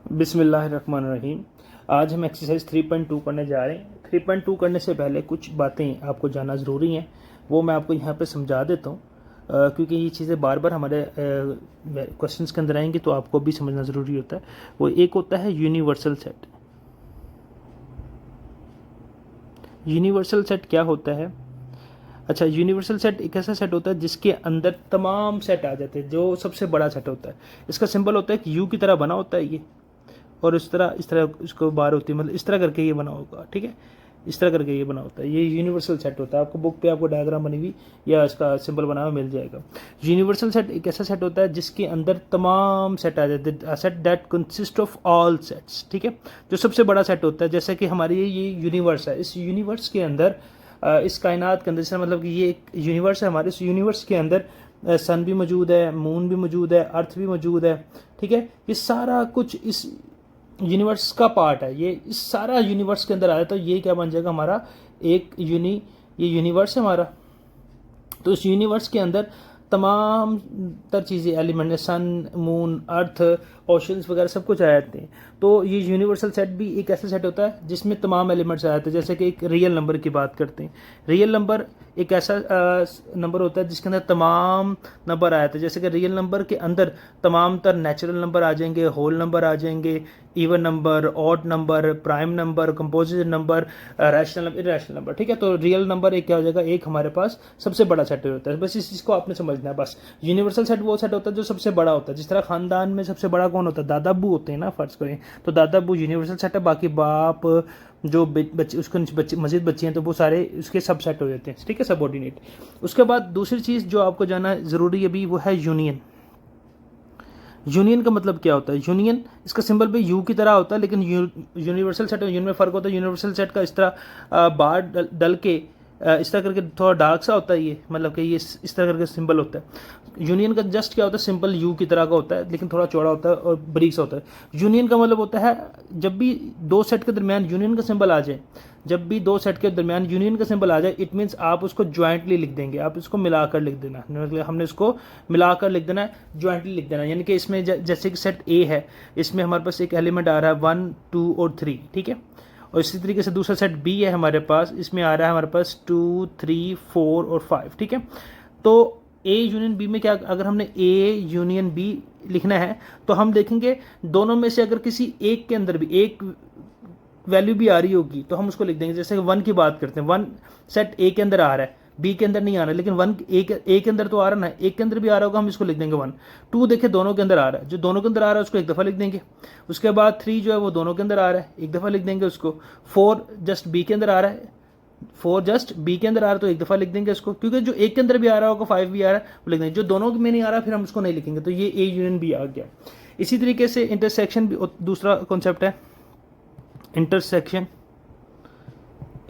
बिस्मिल्लाहिर्रहमानिर्रहीम। आज हम एक्सरसाइज 3.2 करने जा रहे हैं। 3.2 करने से पहले कुछ बातें आपको जानना ज़रूरी हैं, वो मैं आपको यहाँ पे समझा देता हूँ, क्योंकि ये चीज़ें बार बार हमारे क्वेश्चंस के अंदर आएंगी तो आपको भी समझना ज़रूरी होता है। वो एक होता है यूनिवर्सल सेट। यूनिवर्सल सेट क्या होता है? अच्छा, यूनिवर्सल सेट एक ऐसा सेट होता है जिसके अंदर तमाम सेट आ जाते हैं, जो सबसे बड़ा सेट होता है। इसका सिंबल होता है कि यू की तरह बना होता है ये, और इस तरह इसको बार होती है, मतलब इस तरह करके ये बना होगा, ठीक है, इस तरह करके ये बना होता है। ये यूनिवर्सल सेट होता है। आपको बुक पे आपको डायग्राम बनी हुई या इसका सिंबल बना हुआ मिल जाएगा। यूनिवर्सल सेट एक ऐसा सेट होता है जिसके अंदर तमाम सेट आ जाते हैं, set that consist of all sets, ठीक है, जो सबसे बड़ा सेट होता है। जैसे कि हमारी ये यूनिवर्स है, इस यूनिवर्स के अंदर, इस कायनात के अंदर, जैसे मतलब कि ये एक यूनिवर्स है हमारे, इस यूनिवर्स के अंदर सन भी मौजूद है, मून भी मौजूद है, अर्थ भी मौजूद है, ठीक है। ये सारा कुछ इस यूनिवर्स का पार्ट है। ये इस सारा यूनिवर्स के अंदर आया तो ये क्या बन जाएगा हमारा एक ये यूनिवर्स है हमारा। तो इस यूनिवर्स के अंदर तमाम तर चीज़ें, एलिमेंट, सन, मून, अर्थ, ओशंस वगैरह सब कुछ आ जाते हैं। तो ये यूनिवर्सल सेट भी एक ऐसा सेट होता है जिसमें तमाम एलिमेंट्स आ जाते हैं। जैसे कि एक रियल नंबर की बात करते हैं। रियल नंबर एक ऐसा नंबर होता है जिसके अंदर तमाम नंबर आ जाते हैं। जैसे कि रियल नंबर के अंदर तमाम तर नेचुरल नंबर आ जाएंगे, होल नंबर आ जाएंगे, even number, odd number, prime number, composite number, rational number, irrational number, ठीक है। तो रियल नंबर एक क्या हो जाएगा, एक हमारे पास सबसे बड़ा सेट होता है। बस इस चीज़ को आपने समझना है। बस यूनिवर्सल सेट वो सेट होता है जो सबसे बड़ा होता है। जिस तरह खानदान में सबसे बड़ा कौन होता है, दादा अब्बू होते हैं ना, फर्ज करें तो दादा अब्बू यूनिवर्सल सेट है। बाकी बाप, जो बच्चे, उसके बच्चे, मजीद बच्चे हैं, तो वो सारे उसके सब सेट हो जाते हैं, ठीक है, सबऑर्डिनेट। उसके बाद दूसरी चीज़ जो आपको जानना ज़रूरी है भी, वो है यूनियन। यूनियन का मतलब क्या होता है? यूनियन, इसका सिंबल भी यू की तरह होता है, लेकिन यूनिवर्सल सेट और यूनियन में फ़र्क होता है। यूनिवर्सल सेट का इस तरह बार डल के इस तरह करके थोड़ा डार्क सा होता है ये, मतलब कि ये इस तरह करके सिंबल होता है। यूनियन का जस्ट क्या होता है, सिंपल यू की तरह का होता है, लेकिन थोड़ा चौड़ा होता है और बारीक सा होता है। यूनियन का मतलब होता है जब भी दो सेट के दरमियान यूनियन का सिंबल आ जाए, जब भी दो सेट के दरमियान यूनियन का सिंबल आ जाए, इट मीन्स आप उसको ज्वाइंटली लिख देंगे, आप इसको मिलाकर लिख देना, मतलब हमने इसको मिलाकर लिख देना है, ज्वाइंटली लिख देना। यानी कि इसमें जैसे कि सेट ए है, इसमें हमारे पास एक एलिमेंट आ रहा है 1, 2 और 3, ठीक है। और इसी तरीके से दूसरा सेट बी है हमारे पास, इसमें आ रहा है हमारे पास 2, 3, 4 और 5, ठीक है। तो ए यूनियन बी में क्या, अगर हमने ए यूनियन बी लिखना है तो हम देखेंगे दोनों में से अगर किसी एक के अंदर भी एक वैल्यू भी आ रही होगी तो हम उसको लिख देंगे। जैसे 1 की बात करते हैं, 1 सेट ए के अंदर आ रहा है, बी के अंदर नहीं आ रहा है, लेकिन 1 ए के अंदर तो आ रहा ना, एक के अंदर भी आ रहा होगा, हम इसको लिख देंगे 1। 2 देखे दोनों के अंदर आ रहा है, जो दोनों के अंदर आ रहा है उसको एक दफ़ा लिख देंगे। उसके बाद 3 जो है वो दोनों के अंदर आ रहा है, एक दफ़ा लिख देंगे उसको। 4 जस्ट बी के अंदर आ रहा है, 4 जस्ट बी के अंदर आ रहा है तो एक दफ़ा लिख देंगे उसको, क्योंकि जो एक के अंदर भी आ रहा होगा, 5 भी आ रहा है, वो लिख देंगे। जो दोनों में नहीं आ रहा फिर हम उसको नहीं लिखेंगे। तो ये ए यूनियन बी आ गया। इसी तरीके से इंटरसेक्शन भी दूसरा कॉन्सेप्ट है, इंटरसेक्शन।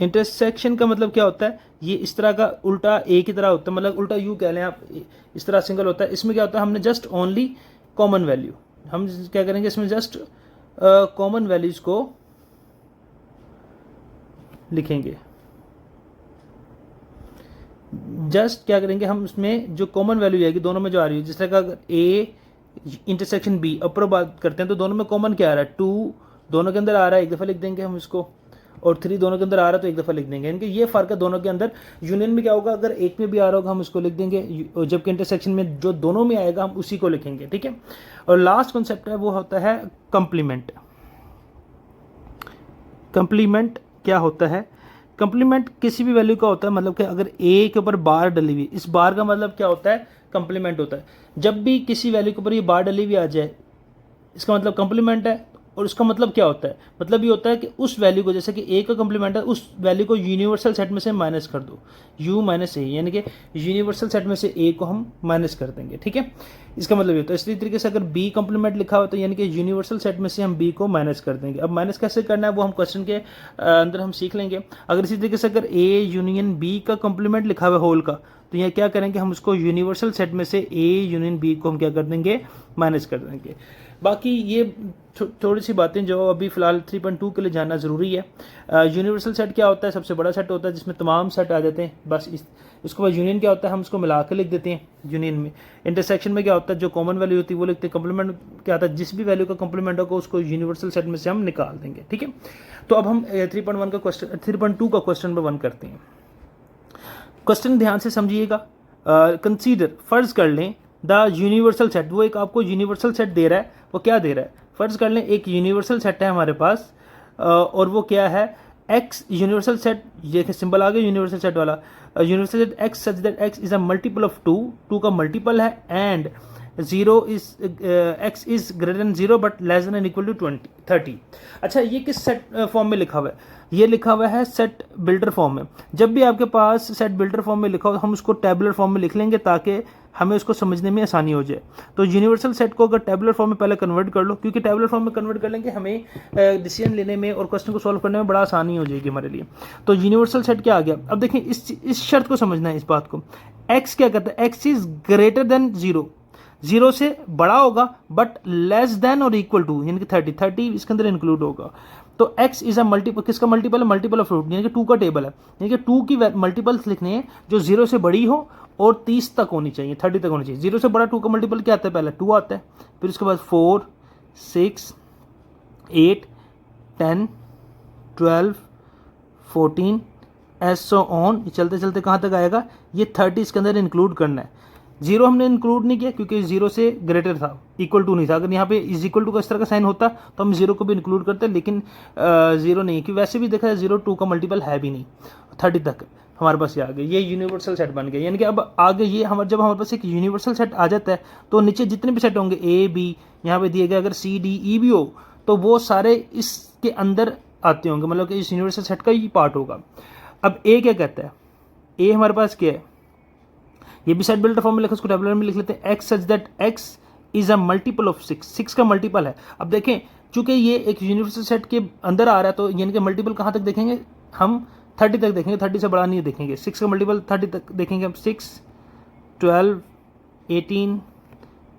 इंटरसेक्शन का मतलब क्या होता है, ये इस तरह का उल्टा ए की तरह होता है, मतलब उल्टा यू कह लें आप, इस तरह सिंगल होता है। इसमें क्या होता है, हमने जस्ट ओनली कॉमन वैल्यू, हम क्या करेंगे इसमें जस्ट कॉमन वैल्यूज को लिखेंगे। जस्ट क्या करेंगे हम, इसमें जो कॉमन वैल्यू आएगी दोनों में जो आ रही है, जिस तरह का अगर ए इंटरसेक्शन बी अपर बात करते हैं तो दोनों में कॉमन क्या आ रहा है, 2 दोनों के अंदर आ रहा है, एक दफ़ा लिख देंगे हम इसको, और 3 दोनों के अंदर आ रहा है तो एक दफ़ा लिख देंगे। यानी कि ये फ़र्क है दोनों के अंदर। यूनियन में क्या होगा, अगर एक में भी आ रहा होगा हम उसको लिख देंगे, जबकि इंटरसेक्शन में जो दोनों में आएगा हम उसी को लिखेंगे, ठीक है। और लास्ट कॉन्सेप्ट है वो होता है कंप्लीमेंट। कंप्लीमेंट क्या होता है? कंप्लीमेंट किसी भी वैल्यू का होता है, मतलब कि अगर ए के ऊपर बार डली हुई, इस बार का मतलब क्या होता है, कंप्लीमेंट होता है। जब भी किसी वैल्यू के ऊपर ये बार डली हुई आ जाए, इसका मतलब कंप्लीमेंट है। और उसका मतलब क्या होता है, मतलब ये होता है कि उस वैल्यू को, जैसे कि ए का कंप्लीमेंट है, उस वैल्यू को यूनिवर्सल सेट में से माइनस कर दो, यू माइनस ए, यानी कि यूनिवर्सल सेट में से ए को हम माइनस कर देंगे, ठीक है। इसका मतलब ये होता है। इसी तरीके से अगर बी कंप्लीमेंट लिखा हो तो यानी कि यूनिवर्सल सेट में से हम बी को माइनस कर देंगे। अब माइनस कैसे करना है वो हम क्वेश्चन के अंदर हम सीख लेंगे। अगर इसी तरीके से अगर ए यूनियन बी का कंप्लीमेंट लिखा हुआ है होल का, तो यह क्या करेंगे, हम उसको यूनिवर्सल सेट में से ए यूनियन बी को हम क्या कर देंगे, माइनस कर देंगे। बाकी ये थोड़ी सी बातें जो अभी फ़िलहाल 3.2 के लिए जानना ज़रूरी है। यूनिवर्सल सेट क्या होता है? सबसे बड़ा सेट होता है जिसमें तमाम सेट आ जाते हैं। बस इसके बाद यूनियन क्या होता है? हम उसको मिला के लिख देते हैं यूनियन में। इंटरसेक्शन में क्या होता है? जो कॉमन वैल्यू होती है वो लिखते हैं। कम्प्लीमेंट क्या होता है? जिस भी वैल्यू का कम्प्लीमेंट होगा उसको यूनिवर्सल सेट में से हम निकाल देंगे। ठीक है, तो अब हम 3.1 का क्वेश्चन 3.2 का क्वेश्चन नंबर 1 करते हैं। क्वेश्चन ध्यान से समझिएगा। कंसीडर, फर्ज कर लें द यूनिवर्सल सेट, वो एक आपको यूनिवर्सल सेट दे रहा है। वो क्या दे रहा है? फर्ज कर लें एक यूनिवर्सल सेट है हमारे पास, और वो क्या है? एक्स यूनिवर्सल सेट, ये सिंबल आ गया यूनिवर्सल सेट वाला। Universal set X such that X is a multiple of 2 का मल्टीपल है, and 0 is X is greater than 0 but less than equal to 30। अच्छा, ये किस सेट फॉर्म में लिखा हुआ है? ये लिखा हुआ है सेट बिल्डर फॉर्म में। जब भी आपके पास सेट बिल्डर फॉर्म में लिखा हो हम उसको टेबुलर फॉर्म में लिख लेंगे ताकि हमें उसको समझने में आसानी हो जाए। तो यूनिवर्सल सेट को अगर टेबुलर फॉर्म में पहले कन्वर्ट कर लो, क्योंकि टेबुलर फॉर्म में कन्वर्ट कर लेंगे हमें डिसीजन लेने में और क्वेश्चन को सॉल्व करने में बड़ा आसानी हो जाएगी हमारे लिए। तो यूनिवर्सल सेट क्या आ गया? अब देखें इस शर्त को समझना है, इस बात को। एक्स क्या कहता है? एक्स इज ग्रेटर देन 0, 0 से बड़ा होगा बट लेस देन और इक्वल टू, यानी कि 30 इसके अंदर इंक्लूड होगा। तो x इज अ मल्टीपल, किसका मल्टीपल है? मल्टीपल ऑफ रूट, यानी कि 2 का टेबल है, यानी कि 2 की मल्टीपल्स लिखने हैं जो 0 से बड़ी हो और 30 तक होनी चाहिए, 30 तक होनी चाहिए। 0 से बड़ा 2 का मल्टीपल क्या आता है? पहले 2 आता है, फिर उसके बाद 4, 6, 8, 10, 12, 14 एसो ऑन, चलते चलते कहाँ तक आएगा? ये 30 इसके अंदर इंक्लूड करना है। 0 हमने इंक्लूड नहीं किया क्योंकि 0 से ग्रेटर था, इक्वल टू नहीं था। अगर यहाँ पे इज इक्वल टू का इस तरह का साइन होता तो हम 0 को भी इंक्लूड करते, लेकिन 0 नहीं है, क्योंकि वैसे भी देखा जाए 0 2 का मल्टीपल है भी नहीं। 30 तक हमारे पास ये आ गया, ये यूनिवर्सल सेट बन गया। यानी कि अब आगे ये जब हमारे पास एक यूनिवर्सल सेट आ जाता है तो नीचे जितने भी सेट होंगे ए बी यहाँ पे दिए गए, अगर सी डी ई भी हो तो वो सारे इसके अंदर आते होंगे, मतलब कि इस यूनिवर्सल सेट का ही पार्ट होगा। अब ए क्या कहता है? ए हमारे पास क्या है? ये भी सेट बिल्डर फॉर्म में लिखा, उसको टेबुलर में लिख लेते हैं। X such that X is a multiple of 6, 6 का मल्टीपल है। अब देखें चूंकि ये एक यूनिवर्सल सेट के अंदर आ रहा है तो यानी कि मल्टीपल कहाँ तक देखेंगे हम? 30 तक देखेंगे, 30 से बड़ा नहीं देखेंगे। 6 का मल्टीपल 30 तक देखेंगे हम। 6, 12, 18,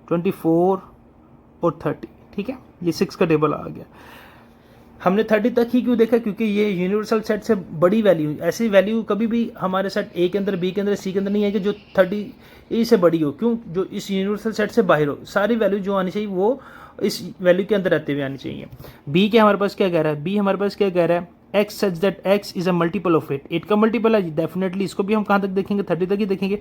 24 और 30। ठीक है, ये 6 का टेबल आ गया। हमने 30 तक ही क्यों देखा? क्योंकि ये यूनिवर्सल सेट से बड़ी वैल्यू, ऐसी वैल्यू कभी भी हमारे सेट ए के अंदर, बी के अंदर, सी के अंदर नहीं है कि जो 30 से बड़ी हो। क्यों? जो इस यूनिवर्सल सेट से बाहर हो। सारी वैल्यू जो आनी चाहिए वो इस वैल्यू के अंदर रहते हुए आनी चाहिए। बी के हमारे पास क्या कह रहा है? बी हमारे पास क्या कह रहा है? X such that X is a multiple of 8, 8 का मल्टीपल है डेफिनेटली। इसको भी हम कहाँ तक देखेंगे? 30 तक ही देखेंगे।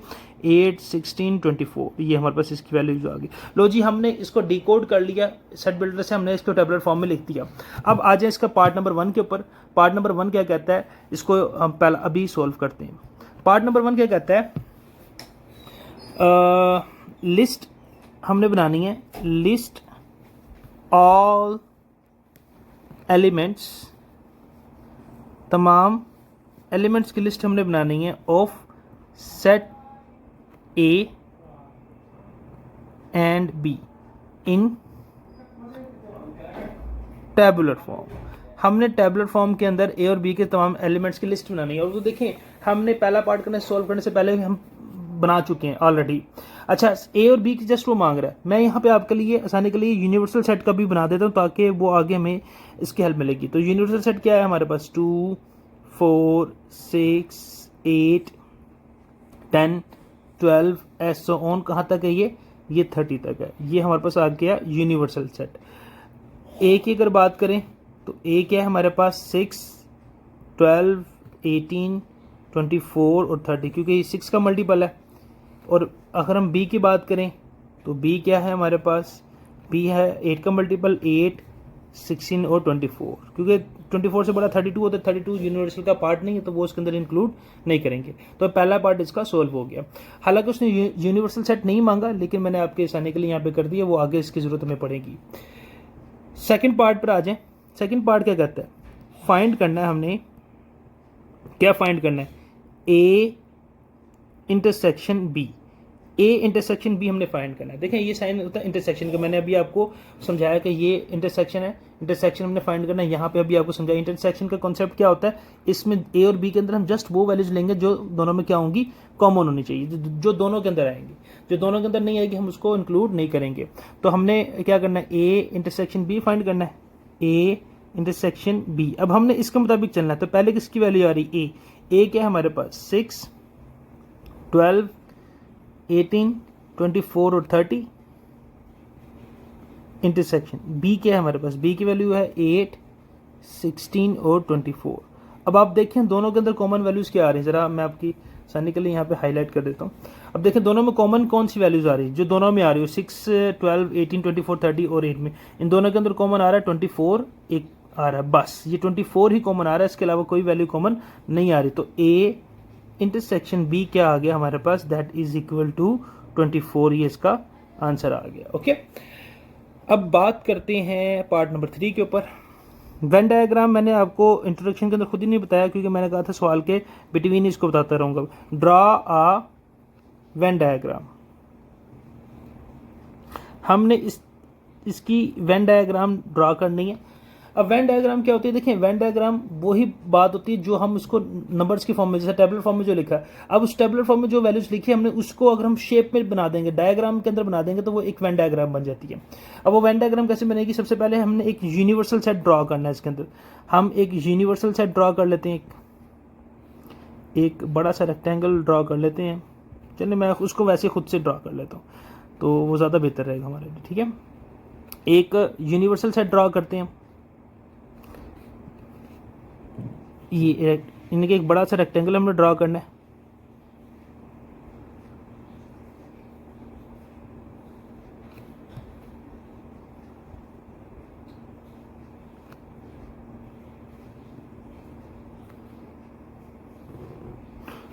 8, 16, 24, ये हमारे पास इसकी वैल्यू जो आ गई। लो जी, हमने इसको डिकोड कर लिया सेट बिल्डर से, हमने इसको टेबुलर फॉर्म में लिख दिया। अब आ जाए इसका पार्ट नंबर 1 के ऊपर। पार्ट नंबर 1 क्या कहता है? इसको हम पहला अभी सॉल्व करते हैं। पार्ट नंबर 1 क्या कहता है? लिस्ट हमने बनानी है, लिस्ट ऑल एलिमेंट्स, तमाम एलिमेंट्स की लिस्ट हमने बनानी है of set A and be in tabular form. हमने टेबुलर फॉर्म के अंदर ए और बी के तमाम एलिमेंट्स की लिस्ट बनानी है। और तो देखें हमने पहला पार्ट करने सॉल्व करने से पहले हम बना चुके हैं ऑलरेडी। अच्छा, ए और बी की जस्ट वो मांग रहा है। मैं यहाँ पे आपके लिए आसानी के लिए यूनिवर्सल सेट का भी बना देता हूँ ताकि वो आगे हमें इसकी हेल्प मिलेगी। तो यूनिवर्सल सेट क्या है हमारे पास? 2, 4, 6, 8, 10, 12 एसो ऑन, कहाँ तक है ये 30 तक है। ये हमारे पास आ गया यूनिवर्सल सेट। ए की अगर बात करें तो ए क्या है हमारे पास? 6, 12, 18, 24 और 30, क्योंकि 6 का मल्टीपल है। और अगर हम बी की बात करें तो बी क्या है हमारे पास? बी है 8 का मल्टीपल, 8, 16 और 24, क्योंकि 24 से बड़ा 32 होता है। 32 यूनिवर्सल का पार्ट नहीं है तो वो उसके अंदर इंक्लूड नहीं करेंगे। तो पहला पार्ट इसका सोल्व हो गया। हालांकि उसने यूनिवर्सल सेट नहीं मांगा, लेकिन मैंने आपके आसानी के लिए यहाँ पे कर दिया, वो आगे इसकी जरूरत हमें पड़ेगी। सेकेंड पार्ट पर आ जाए। सेकेंड पार्ट क्या कहता है? फाइंड करना है हमने, क्या फाइंड करना है? A intersection B, A intersection B हमने फाइंड करना है। देखें ये साइन होता है इंटरसेक्शन का, मैंने अभी आपको समझाया कि ये इंटरसेक्शन है, इंटरसेक्शन हमने फाइंड करना है। यहाँ पे अभी आपको समझाया इंटरसेक्शन का कॉन्सेप्ट क्या होता है। इसमें ए और बी के अंदर हम जस्ट वो वैल्यूज लेंगे जो दोनों में क्या होंगी, कॉमन होनी चाहिए, जो दोनों के अंदर आएंगी। जो दोनों के अंदर नहीं आएगी हम उसको इंक्लूड नहीं करेंगे। तो हमने क्या करना है, ए इंटरसेक्शन बी फाइंड करना है, ए इंटरसेक्शन बी। अब हमने इसके मुताबिक चलना है। तो पहले किसकी वैल्यू आ रही, ए क्या है हमारे पास 6, 12, 18, 24 और 30। इंटरसेक्शन बी क्या है हमारे पास, बी की वैल्यू है 8, 16 और 24। अब आप देखें दोनों के अंदर कॉमन वैल्यूज क्या आ रही है, जरा मैं आपकी आसानी के लिए यहाँ पे हाईलाइट कर देता हूँ। अब देखें दोनों में कॉमन कौन सी वैल्यूज आ रही है, जो दोनों में आ रही है 6, 12, 18, 24, 30 और 8 में इन दोनों के अंदर कॉमन आ रहा है 24 एक आ रहा है, बस ये 24 ही कॉमन आ रहा है, इसके अलावा कोई वैल्यू कॉमन नहीं आ रही। तो ए इंटरसेक्शन बी क्या आ गया हमारे पास, दैट इज इक्वल टू 24, ये इसका आंसर आ गया। ओके, अब बात करते हैं पार्ट नंबर 3 के ऊपर। वेन डायग्राम मैंने आपको इंट्रोडक्शन के अंदर खुद ही नहीं बताया, क्योंकि मैंने कहा था सवाल के बिटवीन इसको बताता रहूंगा। ड्रॉ आ वेन डायग्राम, हमने इसकी वेन डायग्राम ड्रॉ करनी है। अब वेन डायग्राम क्या होती है, देखिए वेन डायग्राम वही बात होती है जो हम इसको नंबर्स की फॉर्म में, जैसे टेबलर फॉर्म में जो लिखा है, अब उस टेबलर फॉर्म में जो वैल्यूज लिखी है हमने उसको अगर हम शेप में बना देंगे, डायग्राम के अंदर बना देंगे, तो वो एक वेन डायग्राम बन जाती है। अब वो वेन डायग्राम कैसे बनेगी, सबसे पहले हमने एक यूनिवर्सल सेट ड्रॉ करना है। इसके अंदर हम एक यूनिवर्सल सेट ड्रॉ कर लेते हैं, एक बड़ा सा रेक्टेंगल ड्रॉ कर लेते हैं। चलिए मैं उसको वैसे खुद से ड्रॉ कर लेता हूँ, तो वो ज़्यादा बेहतर रहेगा हमारे लिए, ठीक है। एक यूनिवर्सल सेट ड्रॉ करते हैं, ये इनके एक बड़ा सा रेक्टेंगल हमने ड्रॉ करना है।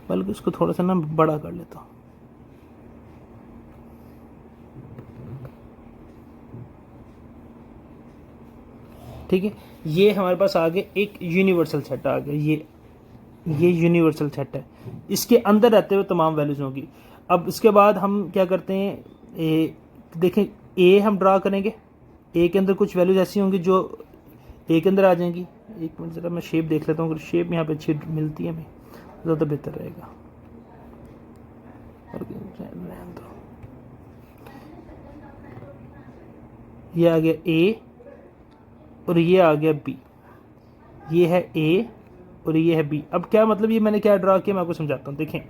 बल्कि इसको थोड़ा सा ना बड़ा कर लेता हूँ। ठीक है, ये हमारे पास आ गया एक यूनिवर्सल सेट आ गया, ये यूनिवर्सल सेट है, इसके अंदर रहते हुए तमाम वैल्यूज होंगी। अब इसके बाद हम क्या करते हैं, देखें ए हम ड्रा करेंगे, ए के अंदर कुछ वैल्यूज ऐसी होंगी जो ए के अंदर आ जाएंगी। एक मिनट ज़रा मैं शेप देख लेता हूँ, अगर शेप यहाँ पे अच्छी मिलती है हमें ज़्यादा बेहतर रहेगा। ये आ गया ए और ये आ गया बी, ये है ए और ये है बी। अब क्या मतलब, ये मैंने क्या ड्रा किया मैं आपको समझाता हूँ। देखें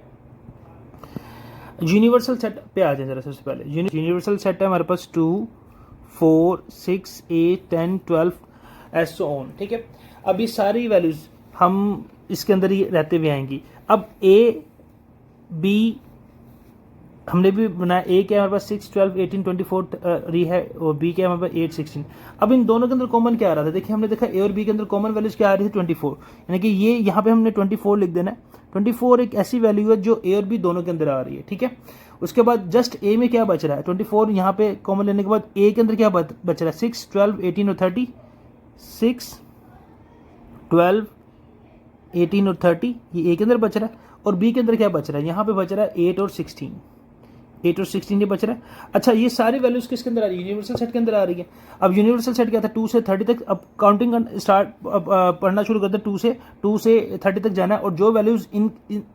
यूनिवर्सल सेट पे आ जाए जरा। सबसे पहले यूनिवर्सल सेट है हमारे पास 2, 4, 6, 8, 10, 12 एस सो ऑन, ठीक है। अब ये सारी वैल्यूज हम इसके अंदर ही रहते हुए आएंगी। अब ए बी हमने भी बनाया, ए क्या है हमारे पास 6, 12, 18, 24 रही है, और बी क्या है हमारे पास 8, 16। अब इन दोनों के अंदर कॉमन क्या आ रहा था, देखिए हमने देखा ए और बी के अंदर कॉमन वैल्यूज क्या आ रही है 24, यानी कि ये यहाँ पे हमने 24 लिख देना है। 24 एक ऐसी वैल्यू है जो ए और बी दोनों के अंदर आ रही है, ठीक है। उसके बाद जस्ट ए में क्या बच रहा है, 24 यहाँ पे कॉमन लेने के बाद ए के अंदर क्या बच रहा है 6, 12, 18 और 30। 6, 12, 18 और 30 ये ए के अंदर बच रहा है, और बी के अंदर क्या बच रहा है, यहाँ पे बच रहा है 8 और 16, 8 और 16 ये बच रहा है। अच्छा, ये सारी वैल्यूज किसके अंदर आ रही है, यूनिवर्सल सेट के अंदर आ रही है। अब यूनिवर्सल सेट क्या था 2 से 30 तक, अब काउंटिंग स्टार्ट पढ़ना शुरू करते हैं, 2 से 30 तक जाना है, और जो वैल्यूज इन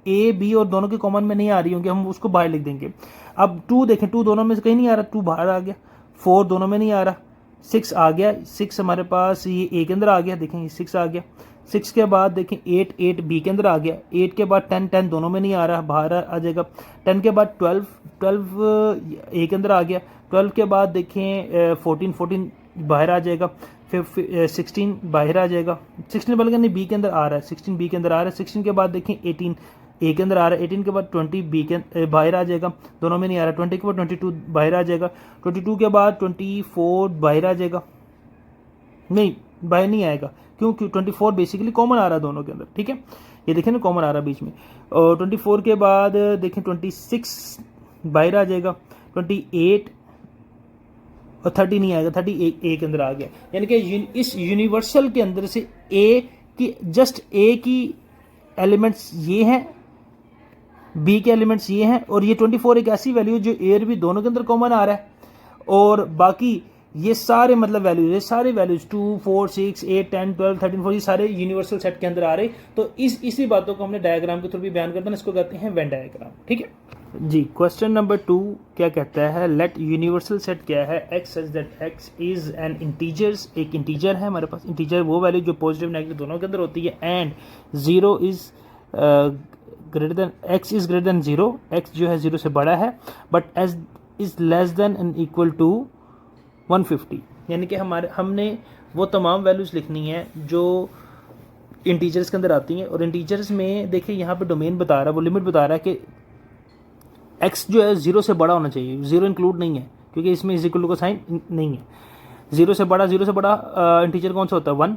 ए बी और दोनों के कॉमन में नहीं आ रही होंगी हम उसको बाहर लिख देंगे। अब 2 देखें, 2 दोनों में से कहीं नहीं आ रहा, 2 बाहर आ गया। 4 दोनों में नहीं आ रहा, 6 आ गया, 6 हमारे पास ये ए के अंदर आ गया, देखें ये 6 आ गया। 6 के बाद देखें 8, 8 बी के अंदर आ गया। 8 के बाद 10, 10 दोनों में नहीं आ रहा, बाहर आ जाएगा। 10 के बाद 12, 12 ए के अंदर आ गया। 12 के बाद देखें 14, 14 बाहर आ जाएगा। फिर 16 बाहर आ जाएगा। 16 बल्कि नहीं बी के अंदर आ रहा है, 16 बी के अंदर आ रहा है। 16 के बाद देखें 18 ए के अंदर आ रहा है। 18 के बाद 20 बी के बाहर आ जाएगा, दोनों में नहीं आ रहा। 20 के बाद 22 बाहर आ जाएगा। 22 के बाद 24 बाहर आ जाएगा, नहीं बाहर नहीं आएगा, क्योंकि 24 बेसिकली कॉमन आ रहा है दोनों के अंदर, ठीक है। ये देखें ना कॉमन आ रहा है बीच में। और 24 के बाद देखें 26 बाहर आ जाएगा। 28 और 30 नहीं आएगा, 30 ए के अंदर आ गया। यानी कि इस यूनिवर्सल के अंदर से ए की, जस्ट ए की एलिमेंट्स ये हैं, बी के एलिमेंट्स ये हैं, और ये 24 एक ऐसी वैल्यू जो ए और बी दोनों के अंदर कॉमन आ रहा है, और बाकी ये सारे मतलब वैल्यूज, ये सारे वैल्यूज 2, 4, 6, 8, 10, 12, 13, 14 ये सारे यूनिवर्सल सेट के अंदर आ रहे। तो इसी बातों को हमने डायग्राम के थ्रू भी बयान करते हैं, इसको कहते हैं वेन डायग्राम। ठीक है जी। क्वेश्चन नंबर 2 क्या कहता है, लेट यूनिवर्सल सेट क्या है, X such that X is an integers, एक इंटीजर है हमारे पास, इंटीजर वो वैल्यू जो पॉजिटिव नेगेटिव दोनों के अंदर होती है, and 0 is greater than, X is greater than 0, X जो है 0 से बड़ा है, but X is less than and equal to 150। यानी कि हमने वो तमाम वैल्यूज़ लिखनी है जो इंटीजर्स के अंदर आती हैं, और इंटीजर्स में देखिए यहाँ पे डोमेन बता रहा है, वो लिमिट बता रहा है कि x जो है 0 से बड़ा होना चाहिए, 0 इंक्लूड नहीं है क्योंकि इसमें इज इक्वल टू का साइन नहीं है। 0 से बड़ा इंटीजर कौन सा होता है 1,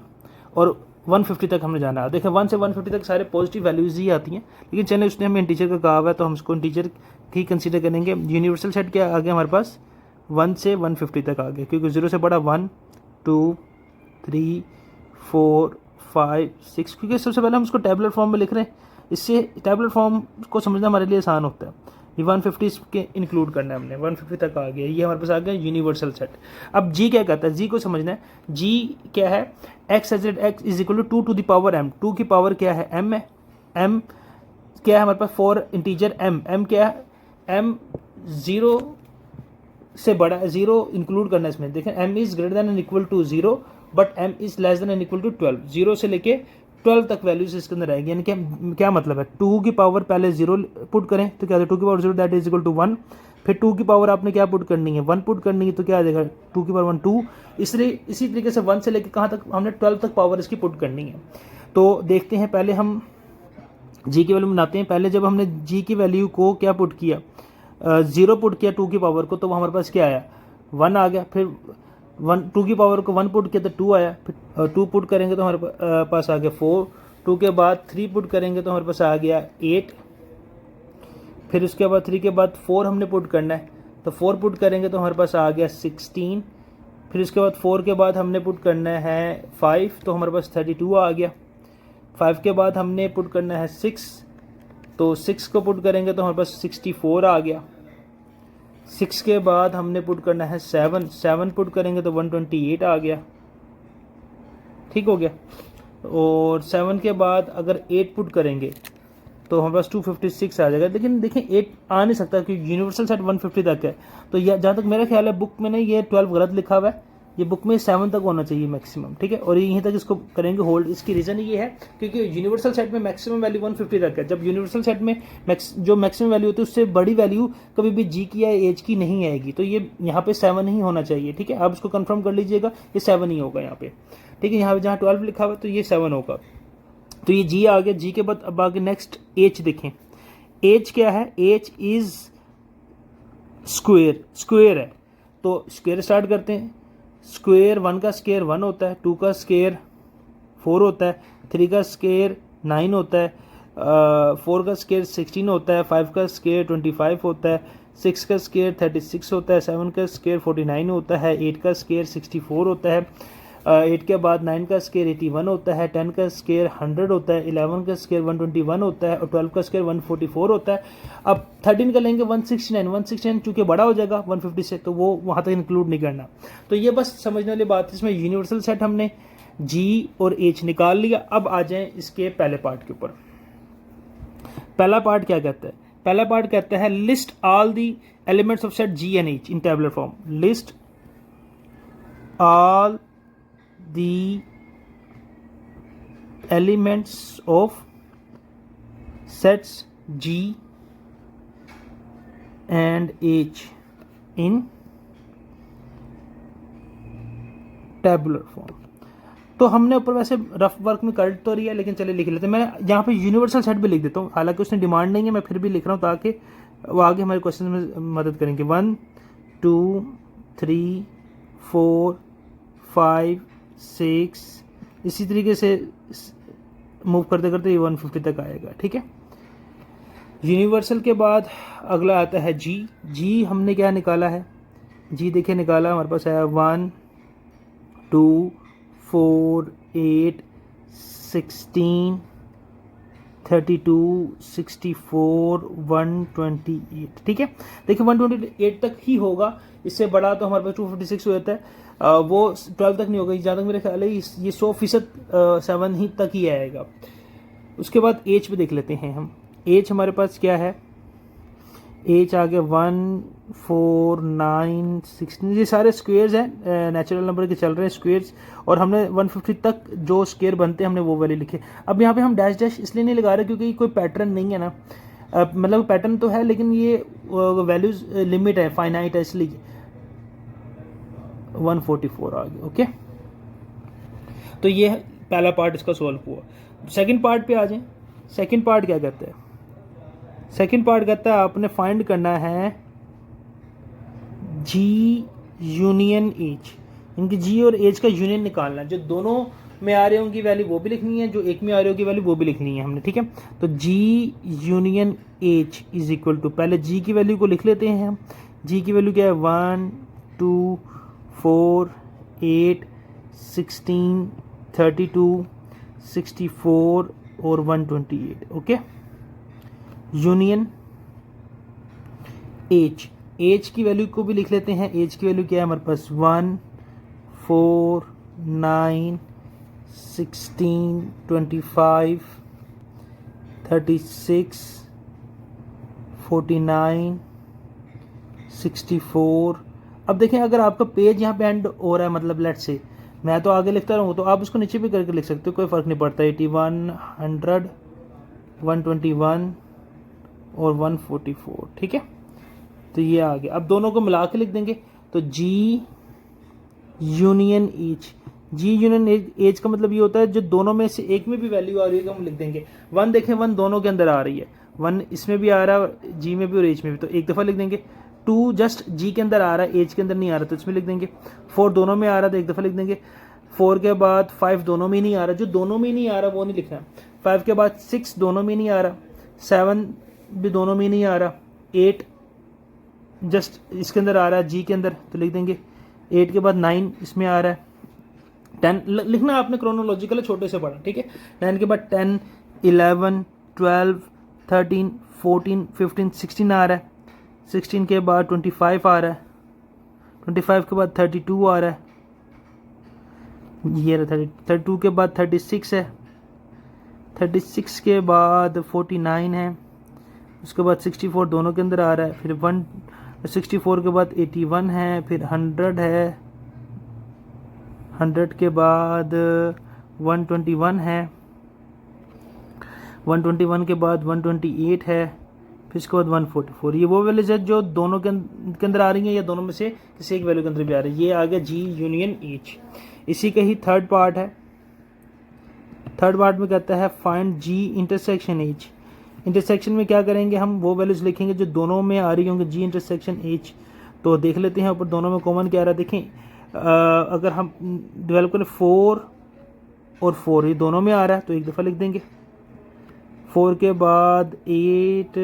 और 150 तक हमने जाना है। देखिए 1 से 150 तक सारे पॉजिटिव वैल्यूज ही आती हैं, लेकिन चलिए उसने हमें इंटीजर का कहा हुआ है तो हम उसको इंटीजर ही कंसीडर करेंगे। यूनिवर्सल सेट क्या आ गया हमारे पास, 1 से 150 तक आ गया, क्योंकि 0 से बड़ा 1, 2, 3, 4, 5, 6, क्योंकि सबसे पहले हम उसको टेबुलर फॉर्म में लिख रहे हैं, इससे टेबुलर फॉर्म को समझना हमारे लिए आसान होता है। ये 150 के इंक्लूड करना है हमने, 150 तक आ गया, ये हमारे पास आ गया यूनिवर्सल सेट। अब जी क्या कहता है, जी को समझना है। जी क्या है, X as X is equal to 2 to the power m, 2 की पावर क्या है m है, m क्या है हमारे पास 4 इंटीजर m क्या है, m 0 से बड़ा, 0 इंक्लूड करना है इसमें। देखें m is greater than and equal to 0 but m is less than and equal to 12, 0 से लेके 12 तक वैल्यूज इसके अंदर आएगी। यानी कि क्या मतलब है, 2 की पावर पहले 0 पुट करें तो क्या 2 की power 0 that is equal to 1, फिर 2 की पावर आपने क्या पुट करनी है 1 पुट करनी है, तो क्या आ जाएगा 2 की पावर 1 2, इसलिए इसी तरीके से 1 से लेकर कहाँ तक हमने 12 तक पावर इसकी पुट करनी है। तो देखते हैं, पहले हम जी की वैल्यू बनाते हैं। पहले जब हमने जी की वैल्यू को क्या पुट किया, 0 पुट किया 2 की पावर को, तो हमारे पास क्या आया 1 आ गया, फिर 2 की पावर को 1 पुट किया तो 2 आया, फिर 2 पुट करेंगे तो हमारे पास आ गया 4, 2 के बाद 3 पुट करेंगे तो हमारे पास आ गया 8, फिर उसके बाद 3 के बाद 4 हमने पुट करना है, तो 4 पुट करेंगे तो हमारे पास आ गया 16, फिर उसके बाद 4 के बाद हमने पुट करना है 5 तो हमारे पास 32 आ गया, 5 के बाद हमने पुट करना है 6, तो 6 को पुट करेंगे तो हमारे पास 64 आ गया, 6 के बाद हमने पुट करना है 7 पुट करेंगे तो 128 आ गया, ठीक हो गया। और 7 के बाद अगर 8 पुट करेंगे तो हमारे पास 256 आ जाएगा। लेकिन देखें 8 आ नहीं सकता क्योंकि यूनिवर्सल सेट 150 तक है, तो यह जहाँ तक मेरा ख्याल है बुक में नहीं, ये 12 गलत लिखा हुआ है, ये बुक में 7 तक होना चाहिए मैक्सिमम, ठीक है। और यहीं तक इसको करेंगे होल्ड। इसकी रीज़न ये है क्योंकि यूनिवर्सल सेट में मैक्सिमम वैल्यू 150 तक है, जब यूनिवर्सल सेट में जो मैक्सिमम वैल्यू होती है उससे बड़ी वैल्यू कभी भी जी की या एज की नहीं आएगी, तो ये यहाँ पे 7 ही होना चाहिए, ठीक है। आप इसको कंफर्म कर लीजिएगा, ये 7 ही होगा यहाँ पे, ठीक है। यहाँ पे जहाँ 12 लिखा हुआ है तो ये 7 होगा, तो ये जी आ गया। जी के बाद अब आगे नेक्स्ट एच देखें, एच क्या है, एच इज स्क्वेयर है, तो स्क्वेयर स्टार्ट करते हैं। स्क्वेयर 1 का स्क्वेयर 1 होता है, 2 का स्क्वेयर 4 होता है, 3 का स्क्वेयर 9 होता है, 4 का स्क्वेयर 16 होता है, 5 का स्क्वेयर 25 होता है, 6 का स्क्वेयर 36 होता है, 7 का स्क्वेयर 49 होता है, 8 का स्क्वेयर 64 होता है, 8 के बाद 9 का स्क्वेयर 81 होता है, 10 का स्क्वेयर 100 होता है, 11 का स्क्वेयर 121 होता है और 12 का स्क्वेयर 144 होता है। अब 13 का लेंगे 169 चूँकि बड़ा हो जाएगा 150 से, तो वो वहाँ तक इंक्लूड नहीं करना। तो ये बस समझने वाली बात है। इसमें यूनिवर्सल सेट हमने जी और एच निकाल लिया। अब आ जाएं इसके पहले पार्ट के ऊपर। पहला पार्ट क्या कहता है, पहला पार्ट कहता है list all the elements of set G and H in tabular form, list all the elements of sets G and H in tabular form। तो हमने ऊपर वैसे रफ वर्क में कर तो रही है, लेकिन चले लिख लेते हैं। मैं यहाँ पे यूनिवर्सल सेट भी लिख देता हूँ, हालांकि उसने डिमांड नहीं है, मैं फिर भी लिख रहा हूँ ताकि वो आगे हमारे क्वेश्चन में मदद करेंगे। 1 2 3 4 5 6 इसी तरीके से मूव करते करते ये 150 तक आएगा, ठीक है। यूनिवर्सल के बाद अगला आता है जी। जी हमने क्या निकाला है, जी देखिए निकाला हमारे पास है 1 2 4 8 16 32 64 128, ठीक है। देखिए 128 तक ही होगा, इससे बड़ा तो हमारे पास 256 हो जाता है। वो 12 तक नहीं होगा, जहाँ तक मेरे ख्याल है ये 100% 7 ही तक ही आएगा। उसके बाद एज पे देख लेते हैं हम। एज हमारे पास क्या है, एज आ गया 1, 4, 9, 16, ये सारे स्क्वेयर्स हैं, नेचुरल नंबर के चल रहे हैं स्क्वेयर्स, और हमने 150 तक जो स्क्वेयर बनते हैं हमने वो वैल्यू लिखे। अब यहाँ पे हम डैश डैश इसलिए नहीं लगा रहे क्योंकि कोई पैटर्न नहीं है ना, मतलब पैटर्न तो है लेकिन ये वैल्यूज लिमिट है, फाइनाइट है, इसलिए 144 आ गया। ओके, तो ये पहला पार्ट इसका सॉल्व हुआ। सेकंड पार्ट पे आ जाएं। सेकंड पार्ट क्या कहता है, सेकंड पार्ट कहता है आपने फाइंड करना है जी यूनियन एज, इनकी जी और एज का यूनियन निकालना है। जो दोनों में आ रहे होंगी वैल्यू वो भी लिखनी है, जो एक में आ रही होगी वैल्यू वो भी लिखनी है हमने, ठीक है। तो G union H is equal to, पहले जी की वैल्यू को लिख लेते हैं हम। जी की वैल्यू क्या है, 1, 2, 4, 8, 16, 32, 64 और 128। ओके, यूनियन एज, एज की वैल्यू को भी लिख लेते हैं। एज की वैल्यू क्या है हमारे पास, 1, 4, 9, 16, 25, 36, 49, 64। अब देखें अगर आपका पेज यहाँ पे एंड हो रहा है, मतलब लेट से मैं तो आगे लिखता रहूँ तो आप उसको नीचे भी करके लिख सकते हो, कोई फ़र्क नहीं पड़ता। 81, 100, 121 और 144, ठीक है। तो ये आ गया। अब दोनों को मिला के लिख देंगे, तो जी यूनियन एज, जी यूनियन एज का मतलब ये होता है जो दोनों में से एक में भी वैल्यू आ रही है हम लिख देंगे। 1 देखें, 1 दोनों के अंदर आ रही है, 1 इसमें भी आ रहा है, जी में भी और एज में भी, तो एक दफ़ा लिख देंगे। 2 जस्ट जी के अंदर आ रहा है, एज के अंदर नहीं आ रहा, तो इसमें लिख देंगे। 4 दोनों में आ रहा है तो एक दफ़ा लिख देंगे। 4 के बाद 5 दोनों में नहीं आ रहा, जो दोनों में नहीं आ रहा वो नहीं लिखना। 5 के बाद 6 दोनों में नहीं आ रहा, 7 भी दोनों में नहीं आ रहा, 8 जस्ट इसके अंदर आ रहा है जी के अंदर, तो लिख देंगे। 8 के बाद 9 इसमें आ रहा है। 10 लिखना आपने क्रोनोलॉजिकल है, छोटे से बड़ा, ठीक है। 9 के बाद 10, 11, 12, 13, 14, 15, 16 आ रहा है। 16 के बाद 25 आ रहा है। 25 के बाद 32 आ रहा है, ये रहा 32 के बाद 36 है। 36 के बाद 49 है। उसके बाद 64 दोनों के अंदर आ रहा है। फिर 64 के बाद 81 है। फिर 100 है। 100 के बाद 121 है। 121 के बाद 128 है। फिर इसके बाद 144। ये वो वैल्यूज है जो दोनों के अंदर आ रही हैं या दोनों में से किसी एक वैल्यू के अंदर भी आ रही है। ये आ गया जी यूनियन एच। इसी का ही थर्ड पार्ट है। थर्ड पार्ट में कहता है फाइंड जी इंटरसेक्शन एच। इंटरसेक्शन में क्या करेंगे, हम वो वैल्यूज लिखेंगे जो दोनों में आ रही होंगे, जी इंटरसेक्शन एच। तो देख लेते हैं ऊपर दोनों में कॉमन क्या आ रहा है। देखें अगर हम डेवलप करें 4 और 4 ये दोनों में आ रहा है तो एक दफ़ा लिख देंगे। 4 के बाद 8,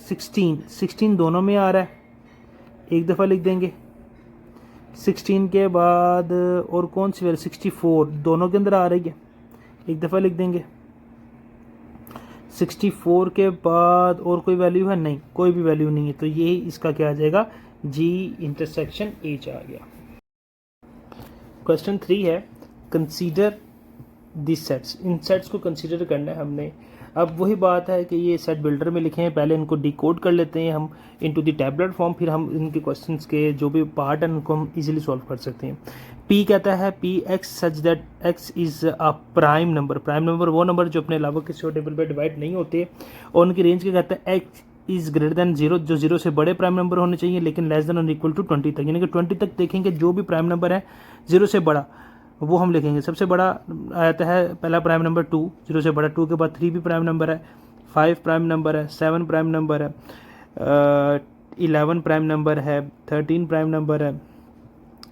16 दोनों में आ रहा है, एक दफ़ा लिख देंगे। 16 के बाद और कौन सी वैल्यू, 64 दोनों के अंदर आ रही है, एक दफ़ा लिख देंगे। 64 के बाद और कोई वैल्यू है नहीं, कोई भी वैल्यू नहीं है, तो ये इसका क्या आ जाएगा, जी इंटरसेक्शन एच आ गया। क्वेश्चन 3 है consider this sets. In sets को कंसीडर करना है हमने। अब वही बात है कि ये सेट बिल्डर में लिखे हैं, पहले इनको डिकोड कर लेते हैं हम इनटू द टैबलेट फॉर्म, फिर हम इनके क्वेश्चंस के जो भी पार्ट हैं उनको हम इजीली सॉल्व कर सकते हैं। पी कहता है P x such that x is a prime number. Prime number वो नंबर जो अपने अलावा किसी और टेबल पर डिवाइड नहीं होते, और उनकी रेंज क्या कहता है, एक्स इज़ ग्रेटर दैन 0, जो 0 से बड़े प्राइम नंबर होने चाहिए लेकिन लेस देन और इक्वल टू 20 तक, यानी कि 20 तक देखेंगे जो भी प्राइम नंबर है 0 से बड़ा वो हम लिखेंगे। सबसे बड़ा आता है पहला प्राइम नंबर 2, 0 से बड़ा। 2 के बाद 3 भी प्राइम नंबर है, 5 प्राइम नंबर है, 7 प्राइम नंबर है, 11 प्राइम नंबर है, 13 प्राइम नंबर है,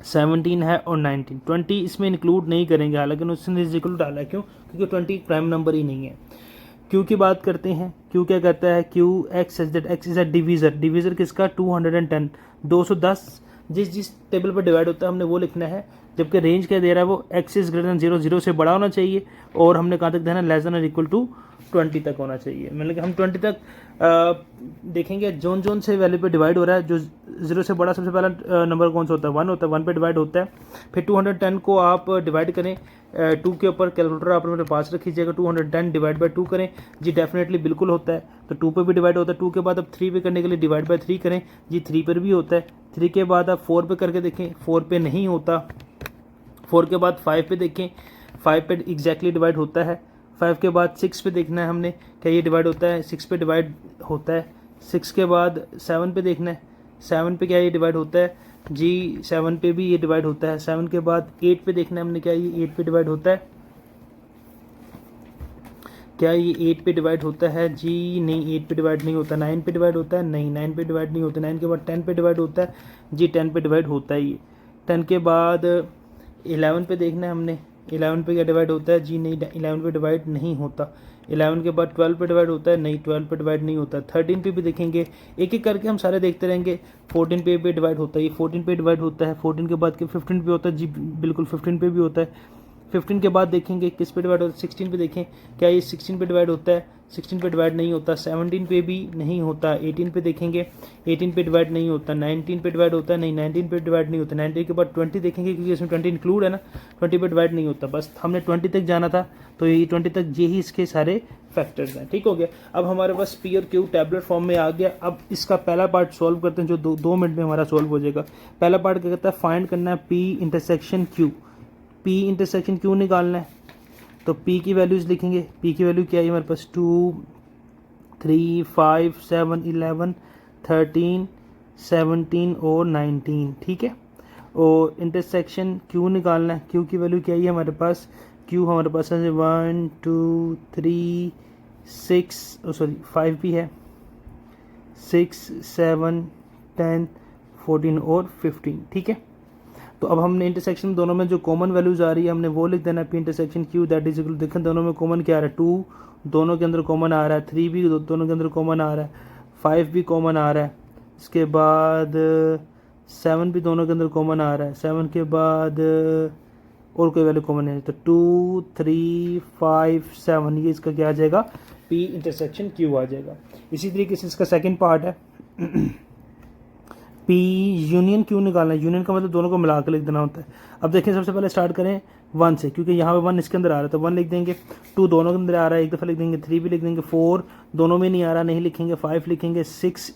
17 है और 19। 20 इसमें इंक्लूड नहीं करेंगे, हालांकि उसने इक्वल डाला है, क्यों, क्योंकि 20 प्राइम नंबर ही नहीं है। क्यू की बात करते हैं। क्यू क्या कहता है, Q x such that X is a divisor. Divisor किसका, 210, 210 जिस टेबल पर डिवाइड होता है हमने वो लिखना है। जबकि रेंज क्या दे रहा है वो x इज ग्रेटर देन 0, 0 से बड़ा होना चाहिए, और हमने कहाँ तक देना है, लेस देन और इक्वल टू 20 तक होना चाहिए। मतलब कि हम 20 तक देखेंगे जोन जोन से वैल्यू पे डिवाइड हो रहा है। जो 0 से बड़ा सबसे पहला नंबर कौन सा होता है, 1 होता है, 1 पे डिवाइड होता है। फिर 210 को आप डिवाइड करें 2 के ऊपर, कैलकुलेटर आप अपने पास रख लीजिएगा, 210 डिवाइड बाई 2 करें जी, डेफिनेटली बिल्कुल होता है। तो 2 पे भी डिवाइड होता है, 2 के बाद अब 3 पे करने के लिए डिवाइड बाई 3 करें जी, 3 पर भी होता है। 3 के बाद आप 4 पे करके देखें, 4 पे नहीं होता। 4 के बाद 5 पे देखें, 5 पे एग्जैक्टली डिवाइड होता है। 5 के बाद 6 पे देखना है हमने, क्या ये डिवाइड होता है, 6 पे डिवाइड होता है। 6 के बाद 7 पे देखना है, 7 पे क्या ये डिवाइड होता है जी, 7 पे भी ये डिवाइड होता है। 7 के बाद 8 पे देखना है हमने, क्या ये 8 पे डिवाइड होता है, क्या ये 8 पे डिवाइड होता है जी, नहीं 8 पे डिवाइड नहीं होता। 9 पे डिवाइड होता है, नहीं 9 पे डिवाइड नहीं होता। 9 के बाद 10 पे डिवाइड होता है जी, 10 पे डिवाइड होता है ये। 10 के बाद 11 पे देखना है हमने, 11 पे क्या डिवाइड होता है जी, नहीं 11 पे डिवाइड नहीं होता। 11 के बाद 12 पे डिवाइड होता है, नहीं 12 पे डिवाइड नहीं होता। 13 पे भी देखेंगे, एक एक करके हम सारे देखते रहेंगे। 14 पे भी डिवाइड होता है, ये 14 पे डिवाइड होता है। 14 के बाद 15 पे होता है जी, बिल्कुल 15 पे भी होता है। 15 के बाद देखेंगे किस पे डिवाइड होता है, 16 पे देखें, क्या ये 16 पे डिवाइड होता है, 16 पे डिवाइड नहीं होता। 17 पे भी नहीं होता। 18 पे देखेंगे, 18 पे डिवाइड नहीं होता। 19 पे डिवाइड होता है, नहीं 19 पे डिवाइड नहीं होता। 19 के बाद 20 देखेंगे, क्योंकि इसमें 20 इंक्लूड है ना, 20 पे डिवाइड नहीं होता। बस हमने 20 तक जाना था, तो ये 20 तक यही इसके सारे फैक्टर्स हैं। ठीक हो गया। अब हमारे पास पी और क्यू टैबलेट फॉर्म में आ गया। अब इसका पहला पार्ट सॉल्व करते हैं, जो 2 मिनट में हमारा सॉल्व हो जाएगा। पहला पार्ट क्या कहता है, फाइंड करना है P intersection Q. P intersection Q निकालना है, तो P की वैल्यूज़ लिखेंगे। P की वैल्यू क्या है हमारे पास, 2, 3, 5, 7, 11, 13, 17 और 19। ठीक है। और इंटरसेक्शन Q निकालना है। Q की वैल्यू क्या है हमारे पास, Q हमारे पास है 1, 2, 3, 6, सॉरी 5 भी है, 6, 7, 10, 14 और 15। ठीक है। तो अब हमने इंटरसेक्शन दोनों में जो कॉमन वैल्यूज आ रही है हमने वो लिख देना है, P intersection Q that is equal, देखें दोनों में कॉमन क्या आ रहा है, 2 दोनों के अंदर कॉमन आ रहा है, 3 भी दोनों के अंदर कॉमन आ रहा है, 5 भी कॉमन आ रहा है, इसके बाद 7 भी दोनों के अंदर कॉमन आ रहा है, 7 के बाद और कोई वैल्यू कॉमन नहीं है। तो 2, 3, 5, 7 ये इसका क्या आ जाएगा, पी इंटरसेक्शन क्यू आ जाएगा। इसी तरीके से इसका सेकेंड पार्ट है पी यूनियन क्यों निकालना है। यूनियन का मतलब दोनों को मिला कर लिख देना होता है। अब देखें सबसे पहले स्टार्ट करें 1 से, क्योंकि यहाँ पे 1 इसके अंदर आ रहा है तो 1 लिख देंगे। 2 दोनों के अंदर आ रहा है, एक दफ़ा लिख देंगे। 3 भी लिख देंगे। 4 दोनों में नहीं आ रहा, नहीं लिखेंगे। 5 लिखेंगे। 6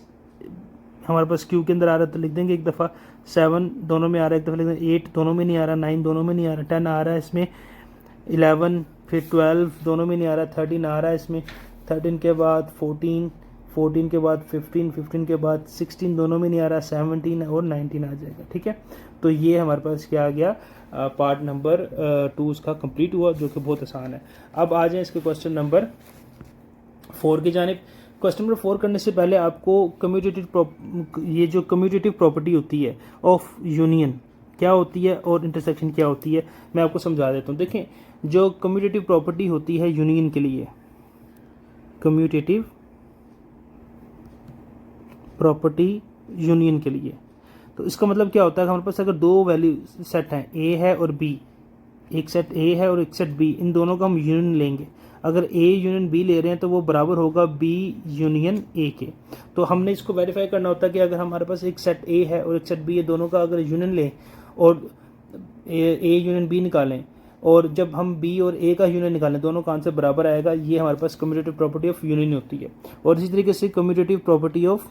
हमारे पास क्यू के अंदर आ रहा है तो लिख देंगे एक दफ़ा। 7 दोनों में आ रहा है, एक दफ़ा लिख देंगे। 8 दोनों में नहीं आ रहा, 9 दोनों में नहीं आ रहा, 10 आ रहा है इसमें, 11 फिर 12 दोनों में नहीं आ रहा, 13 आ रहा है इसमें, 13 के बाद 14, 14 के बाद 15, 15 के बाद 16 दोनों में नहीं आ रहा, 17 और 19 आ जाएगा। ठीक है। तो ये हमारे पास क्या आ गया, पार्ट नंबर 2 उसका कंप्लीट हुआ, जो कि बहुत आसान है। अब आ जाए इसके क्वेश्चन नंबर 4 की जानिब। क्वेश्चन नंबर 4 करने से पहले आपको ये जो कम्यूटेटिव प्रॉपर्टी होती है ऑफ यूनियन क्या होती है और इंटरसेक्शन क्या होती है, मैं आपको समझा देता हूँ। देखें, जो कम्यूटेटिव प्रॉपर्टी होती है यूनियन के लिए, कम्यूटेटिव प्रॉपर्टी यूनियन के लिए, तो इसका मतलब क्या होता है, हमारे पास अगर 2 वैल्यू सेट हैं, ए है और बी, एक सेट ए है और एक सेट बी, इन दोनों का हम यूनियन लेंगे। अगर ए यूनियन बी ले रहे हैं तो वो बराबर होगा बी यूनियन ए के। तो हमने इसको वेरीफाई करना होता है कि अगर हमारे पास एक सेट ए है और एक सेट बी है, दोनों का अगर यूनियन लें और ए यूनियन बी निकालें, और जब हम बी और ए का यूनियन निकालें दोनों का आंसर बराबर आएगा, ये हमारे पास कम्यूटेटिव प्रॉपर्टी ऑफ यूनियन होती है। और इसी तरीके से कम्यूटेटिव प्रॉपर्टी ऑफ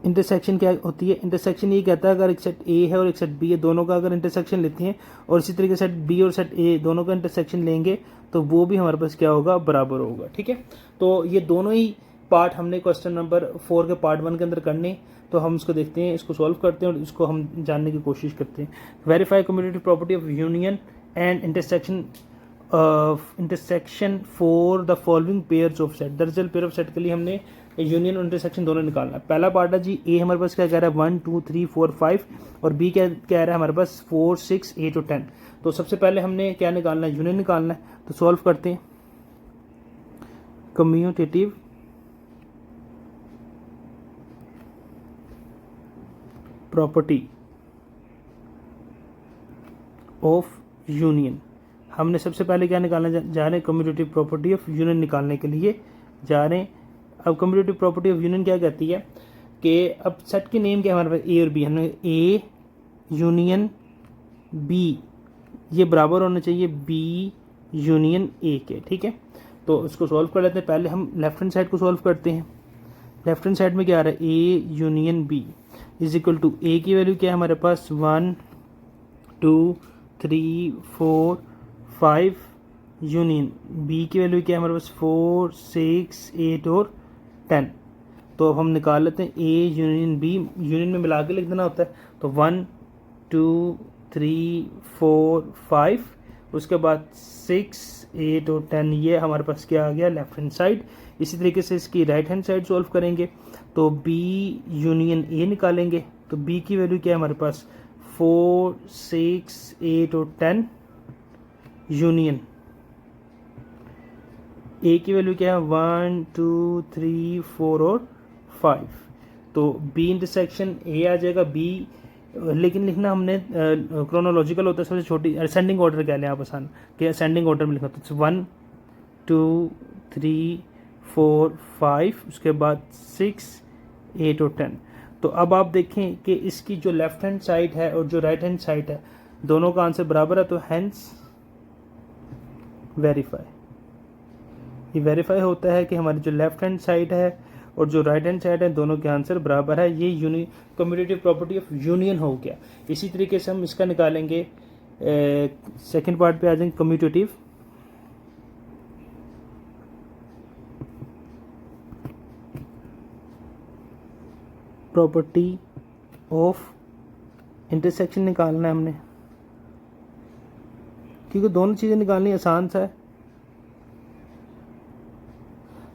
इंटरसेक्शन क्या होती है। इंटरसेक्शन ये कहता है अगर एक सेट ए है और एक सेट बी है, दोनों का अगर इंटरसेक्शन लेते हैं और इसी तरीके से सेट बी और सेट ए दोनों का इंटरसेक्शन लेंगे तो वो भी हमारे पास क्या होगा, बराबर होगा। ठीक है। तो ये दोनों ही पार्ट हमने क्वेश्चन नंबर 4 के पार्ट 1 के अंदर करने, तो हम इसको देखते हैं, इसको सॉल्व करते हैं और इसको हम जानने की कोशिश करते हैं। Verify commutative property of union and intersection for the following pairs of set. दरअसल पेयर ऑफ सेट के लिए हमने यूनियन और इंटरसेक्शन दोनों निकालना है। पहला पार्ट है जी, ए हमारे पास क्या कह रहा है 1, 2, 3, 4, 5 और बी क्या कह रहा है हमारे पास 4, 6, 8 और 10। तो सबसे पहले हमने क्या निकालना है, यूनियन निकालना है। तो सॉल्व करते हैं। Commutative property of union. हमने सबसे पहले क्या निकालने जा रहे हैं, कम्यूटेटिव प्रॉपर्टी ऑफ यूनियन निकालने के लिए जा रहे हैं। अब कम्यूटेटिव प्रॉपर्टी ऑफ यूनियन क्या कहती है कि अब सेट की नेम क्या है हमारे पास, ए और बी, हमने ए यूनियन बी ये बराबर होना चाहिए बी यूनियन ए के, ठीक है। तो इसको सॉल्व कर लेते हैं। पहले हम लेफ्ट हैंड साइड को सॉल्व करते हैं। लेफ्ट हैंड साइड में क्या आ रहा है, A union B is equal to, A की वैल्यू क्या है हमारे पास 1 2 3 4 5, यूनियन बी की वैल्यू क्या है हमारे पास 4 6 8 और 10। तो अब हम निकाल लेते हैं ए यूनियन बी, यूनियन में मिला के लिख देना होता है। तो 1 2 3 4 5, उसके बाद 6 8 और 10, ये हमारे पास क्या आ गया लेफ्ट हैंड साइड। इसी तरीके से इसकी राइट हैंड साइड सॉल्व करेंगे तो बी यूनियन ए निकालेंगे। तो बी की वैल्यू क्या है हमारे पास 4 6 8 और 10, यूनियन ए की वैल्यू क्या है 1 2 3 4 और 5। तो बी इंटरसेक्शन ए आ जाएगा, बी लेकिन लिखना हमने क्रोनोलॉजिकल होता है, सबसे छोटी असेंडिंग ऑर्डर कह लें आप आसान कि असेंडिंग ऑर्डर में लिखा तो 1 2 3 4 5, उसके बाद 6 8 और 10। तो अब आप देखें कि इसकी जो लेफ्ट हैंड साइड है और जो राइट हैंड साइड है दोनों का आंसर बराबर है, तो हैंस वेरीफाई। ये वेरीफाई होता है कि हमारी जो लेफ्ट हैंड साइड है और जो राइट हैंड साइड है दोनों के आंसर बराबर है। ये कम्यूटेटिव प्रॉपर्टी ऑफ यूनियन हो गया। इसी तरीके से हम इसका निकालेंगे, सेकंड पार्ट पे आ जाएंगे, कम्यूटेटिव प्रॉपर्टी ऑफ इंटरसेक्शन निकालना है हमने, क्योंकि दोनों चीज़ें निकालनी आसान सा है।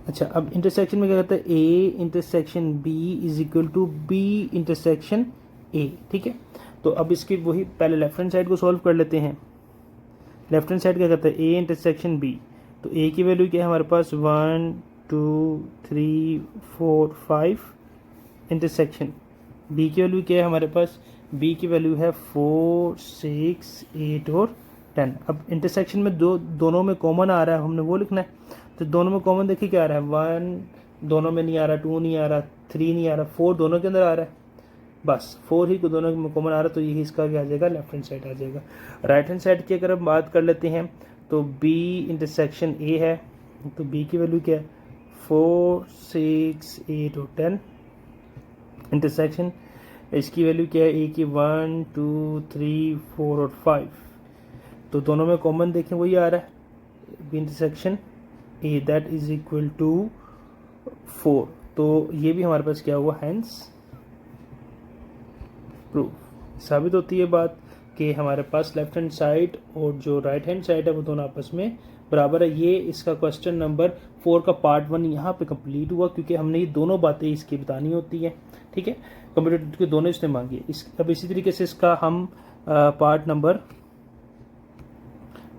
अच्छा, अब इंटरसेक्शन में क्या कहता है, A intersection B is equal to B intersection A, ठीक है। तो अब इसकी वही पहले लेफ्ट हैंड साइड को सॉल्व कर लेते हैं। लेफ्ट हैंड साइड क्या कहता है, ए इंटरसेक्शन बी। तो ए की वैल्यू क्या है हमारे पास 1 2 3 4 5, इंटरसेक्शन बी की वैल्यू क्या है हमारे पास, बी की वैल्यू है 4 6 8 और 10। अब इंटरसेक्शन में दोनों में कॉमन आ रहा है, हमने वो लिखना है। तो दोनों में कॉमन देखिए क्या आ रहा है, 1 दोनों में नहीं आ रहा, 2 नहीं आ रहा, 3 नहीं आ रहा, 4 दोनों के अंदर आ रहा है, बस 4 ही दोनों में कॉमन आ रहा है। तो यही इसका क्या आ जाएगा, लेफ्ट हैंड साइड आ जाएगा। राइट हैंड साइड की अगर हम बात कर लेते हैं तो बी इंटरसेक्शन ए है, तो बी की वैल्यू क्या है 4 6 8 और 10, इंटरसेक्शन इसकी वैल्यू क्या है, ए की 1 2 3 4 और 5। तो दोनों में कॉमन देखें वही आ रहा है, B intersection A, that is equal to 4। तो ये भी हमारे पास क्या हुआ, हैंस प्रूफ। साबित होती है बात कि हमारे पास लेफ्ट हैंड साइड और जो राइट हैंड साइड है वो दोनों आपस में बराबर है। ये इसका क्वेश्चन नंबर 4 का पार्ट 1 यहाँ पे कंप्लीट हुआ, क्योंकि हमने ये दोनों बातें इसकी बतानी होती है, ठीक है। कंप्यूटर के दोनों इसने मांगी है। अब इसी तरीके से इसका हम पार्ट नंबर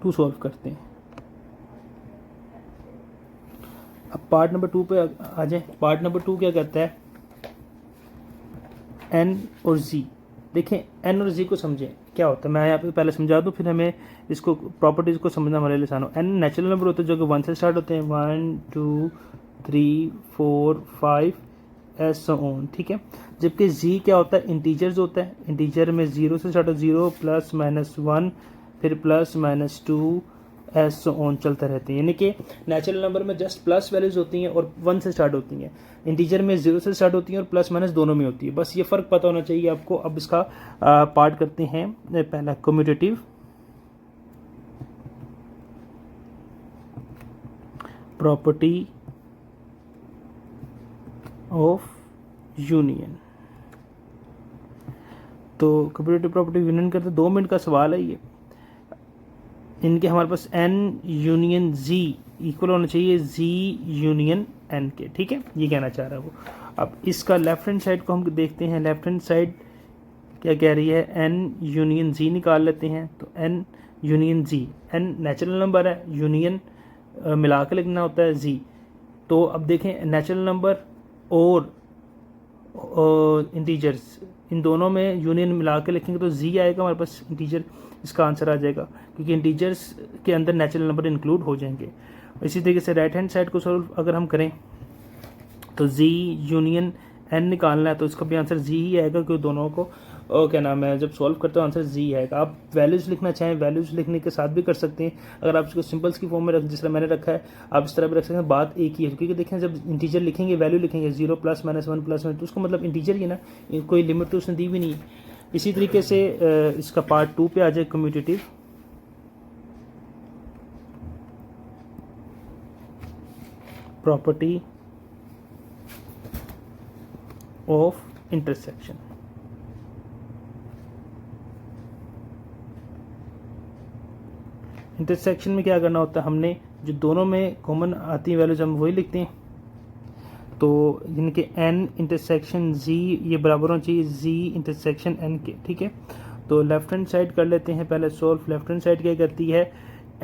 2 सॉल्व करते हैं। अब पार्ट नंबर 2 पे आ जाए। पार्ट नंबर 2 क्या कहता है, एन और जी। देखें एन और जी को समझें क्या होता है, मैं यहाँ पे पहले समझा दूँ, फिर हमें इसको प्रॉपर्टीज को समझना हमारे लिए आसान हो। एन नेचुरल नंबर होते हैं जो कि 1 से स्टार्ट होते हैं, 1 2 3 4 5 एस ऑन, ठीक है। जबकि जी क्या होता है, इंटीजर्स होता है। इंटीजर में 0 से स्टार्ट हो, 0 + -1 फिर +-2 एस ऑन चलते रहते हैं। यानी कि नेचुरल नंबर में जस्ट प्लस वैल्यूज होती हैं और 1 से स्टार्ट होती हैं, इंटीजर में 0 से स्टार्ट होती हैं और प्लस दोनों में होती है। बस ये फ़र्क पता होना चाहिए आपको। अब इसका पार्ट करते हैं। पहला कम्यूटेटिव प्रॉपर्टी ऑफ यूनियन। तो कम्यूटेटिव प्रॉपर्टी ऑफ यूनियन करते 2 मिनट का सवाल है ये। इनके हमारे पास n यूनियन z इक्वल होना चाहिए z यूनियन n के, ठीक है, ये कहना चाह रहा है वो। अब इसका लेफ्ट हैंड साइड को हम देखते हैं। लेफ्ट हैंड साइड क्या कह रही है, n यूनियन z निकाल लेते हैं। तो n union z, n natural number है, यूनियन मिला के लिखना होता है z। तो अब देखें नेचुरल नंबर और इंटीजर्स, इन दोनों में यूनियन मिला के लिखेंगे तो जी आएगा हमारे पास इंटीजर, इसका आंसर आ जाएगा, क्योंकि इंटीजर्स के अंदर नेचुरल नंबर इंक्लूड हो जाएंगे। इसी तरीके से राइट हैंड साइड को सॉल्व अगर हम करें तो जी यूनियन एन निकालना है तो इसका भी आंसर जी ही आएगा, क्योंकि दोनों को क्या नाम है जब सॉल्व करते हो आंसर जी आएगा। आप वैल्यूज़ लिखना चाहें वैल्यूज़ लिखने के साथ भी कर सकते हैं, अगर आप इसको सिंबल्स की फॉर्म में रख जिस तरह मैंने रखा है आप इस तरह भी रख सकते हैं। बात एक ही है, क्योंकि देखें जब इंटीजर लिखेंगे वैल्यू लिखेंगे 0 + -1 + 1 तो उसको मतलब इंटीजर ही ना, कोई लिमिट तो उसने दी भी नहीं। इसी तरीके से इसका पार्ट 2 पे आ जाए commutative property of intersection. Intersection में क्या करना होता है, हमने जो दोनों में कॉमन आती है वैल्यूज हम वही लिखते हैं, तो जिनके n इंटरसेक्शन z ये बराबर होना चाहिए z इंटरसेक्शन n के, ठीक है। तो लेफ्ट हैंड साइड कर लेते हैं पहले सॉल्व। लेफ्ट हैंड साइड क्या करती है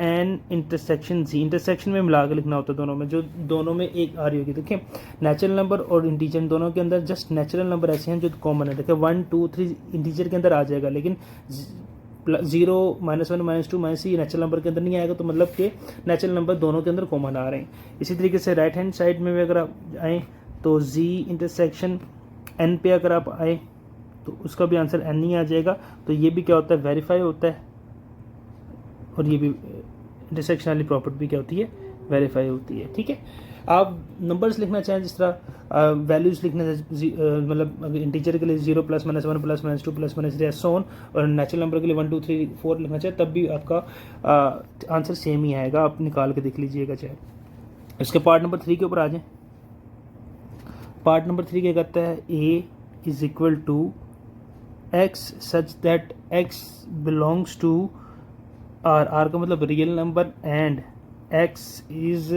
n इंटरसेक्शन z, इंटरसेक्शन में मिला के लिखना होता है दोनों में, जो दोनों में एक आ रही होगी। देखिए नेचुरल नंबर और इंटीजर दोनों के अंदर जस्ट नेचुरल नंबर ऐसे हैं जो कॉमन है। देखिए 1 2 3 इंटीजर के अंदर आ जाएगा, लेकिन 0 -1 -2 -3 नेचुरल नंबर के अंदर नहीं आएगा, तो मतलब कि नेचुरल नंबर दोनों के अंदर कॉमन आ रहे हैं। इसी तरीके से राइट हैंड साइड में भी अगर आप आएँ तो z इंटरसेक्शन n पे अगर आप आए तो उसका भी आंसर n ही आ जाएगा। तो ये भी क्या होता है वेरीफाई होता है, और ये भी इंटरसेक्शन वाली प्रॉपर्टी भी क्या होती है वेरीफाई होती है, ठीक है। आप नंबर्स लिखना चाहें जिस तरह वैल्यूज़ लिखना मतलब इंटीजर के लिए 0 + -1 + -2 + -3 सोन, और नेचुरल नंबर के लिए 1 2 3 4 लिखना चाहे तब भी आपका आंसर सेम ही आएगा, आप निकाल के देख लीजिएगा चाहे। इसके पार्ट नंबर 3 के ऊपर आ जाएं। पार्ट नंबर 3 क्या कहता है a = x such that x belongs to r, r का मतलब real number, and x is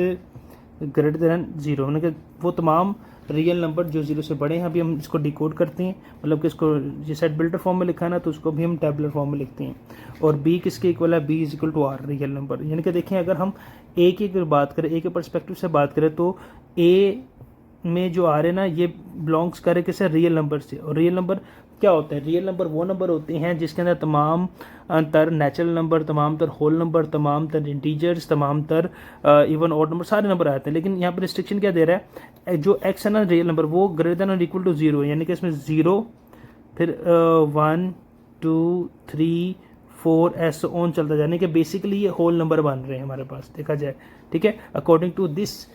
greater than 0, मैंने कहा वो तमाम रियल नंबर जो 0 से बड़े हैं। अभी हम इसको डिकोड करते हैं, मतलब कि इसको ये सेट बिल्डर फॉर्म में लिखा है ना, तो उसको भी हम टेबुलर फॉर्म में लिखते हैं। और b किसके इक्वल है, b = r रियल नंबर। यानी कि देखें अगर हम a की अगर बात करें, a के परस्पेक्टिव से बात करें तो a में जो आ रहे ना ये बिलोंग्स करे किसे रियल नंबर से। और रियल नंबर क्या होते हैं, रियल नंबर वो नंबर होते हैं जिसके अंदर तमाम तर नेचुरल नंबर, तमाम तर होल नंबर, तमाम तर इंटीजर्स, तमाम तर इवन ऑड नंबर सारे नंबर आते हैं। लेकिन यहाँ पर रिस्ट्रिक्शन क्या दे रहा है, जो x है ना रियल नंबर वो ग्रेटर देन और इक्वल टू 0 है, यानी कि इसमें 0 फिर 1 2 3 4 ऐसे ऑन चलता जाने के बेसिकली ये होल नंबर बन रहे हैं हमारे पास देखा जाए, ठीक है, अकॉर्डिंग टू दिस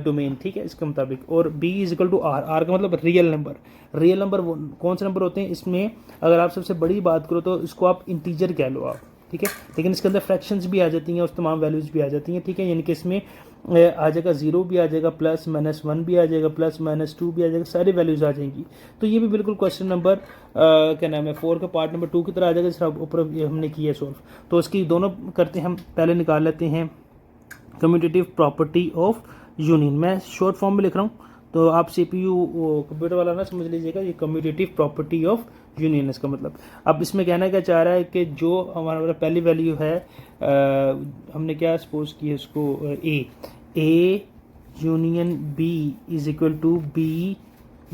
डोमेन, ठीक है, इसके मुताबिक। और b = r, r का मतलब रियल नंबर। रियल नंबर वो कौन से नंबर होते हैं, इसमें अगर आप सबसे बड़ी बात करो तो इसको आप इंटीजर कह लो आप, ठीक है, लेकिन इसके अंदर फ्रैक्शंस भी आ जाती हैं और तमाम वैल्यूज़ भी आ जाती हैं, ठीक है। यानी कि इसमें आ जाएगा 0 भी आ जाएगा, +-1 भी आ जाएगा, +-2 भी आ जाएगा, सारी वैल्यूज़ आ जाएंगी। तो ये भी बिल्कुल क्वेश्चन नंबर क्या नाम है 4 का पार्ट नंबर 2 की तरह आ जाएगा, जिस ऊपर हमने किया सॉल्व। तो इसकी दोनों करते हैं हम, पहले निकाल लेते हैं कम्यूटेटिव प्रॉपर्टी ऑफ यूनियन। मैं शॉर्ट फॉर्म में लिख रहा हूँ तो आप CPU कंप्यूटर वाला ना समझ लीजिएगा, ये कम्यूटेटिव प्रॉपर्टी ऑफ यूनियन इसका मतलब। अब इसमें कहना क्या चाह रहा है कि जो हमारा पहली वैल्यू है हमने क्या सपोज किया इसको A union B = B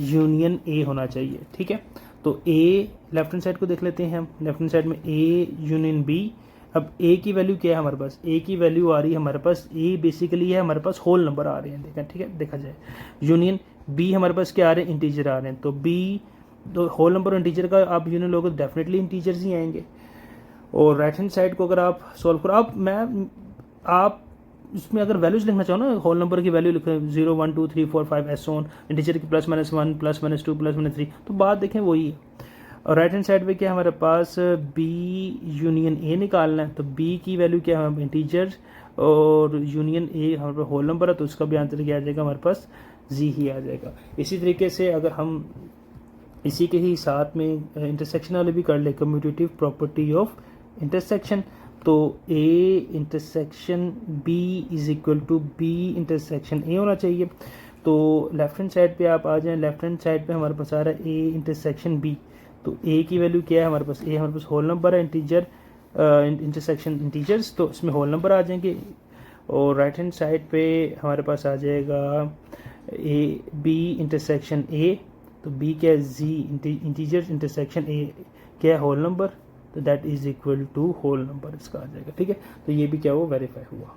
union A होना चाहिए, ठीक है। तो A लेफ्ट हैंड साइड को देख लेते हैं हम, लेफ्ट हैंड साइड में A यूनियन B। अब a की वैल्यू क्या है हमारे पास, a की वैल्यू आ रही है हमारे पास, a बेसिकली है हमारे पास होल नंबर आ रहे हैं, देखा ठीक है, देखा जाए। यूनियन b हमारे पास क्या आ रहे हैं, इंटीजर आ रहे हैं। तो b तो होल नंबर और इंटीजर का आप यूनियन लोगे तो डेफिनेटली इंटीजर्स ही आएंगे। और राइट हैंड साइड को अगर आप सॉल्व करो, आप इसमें अगर वैल्यूज लिखना चाहो ना, होल नंबर की वैल्यू लिखो 0 1 2 3 4 5 ऐसे ऑन, इंटीजर की +-1 +-2 +-3, तो बात देखें वही है। और राइट हैंड साइड पे क्या हमारे पास b यूनियन a निकालना है, तो b की वैल्यू क्या है इंटीजर, और यूनियन a हमारे पास होल नंबर है, तो उसका भी आंसर क्या आ जाएगा हमारे पास z ही आ जाएगा। इसी तरीके से अगर हम इसी के ही साथ में इंटरसेक्शन वाले भी कर ले, कम्यूटेटिव प्रॉपर्टी ऑफ इंटरसेक्शन, तो a intersection b = b intersection a होना चाहिए। तो लेफ्ट हैंड साइड पे आप आ जाएं, लेफ्ट हैंड साइड पे हमारे पास आ रहा है a इंटरसेक्शन b। तो a की वैल्यू क्या है हमारे पास, a हमारे पास होल नंबर है, इंटीजर इंटरसेक्शन इंटीजर्स, तो इसमें होल नंबर आ जाएंगे। और राइट हैंड साइड पे हमारे पास आ जाएगा a b इंटरसेक्शन a, तो बी क्या है, जी इंटीजर्स इंटरसेक्शन ए क्या है, होल नंबर, तो that is equal to whole number इसका आ जाएगा। ठीक है, तो ये भी क्या हुआ, वेरीफाई हुआ।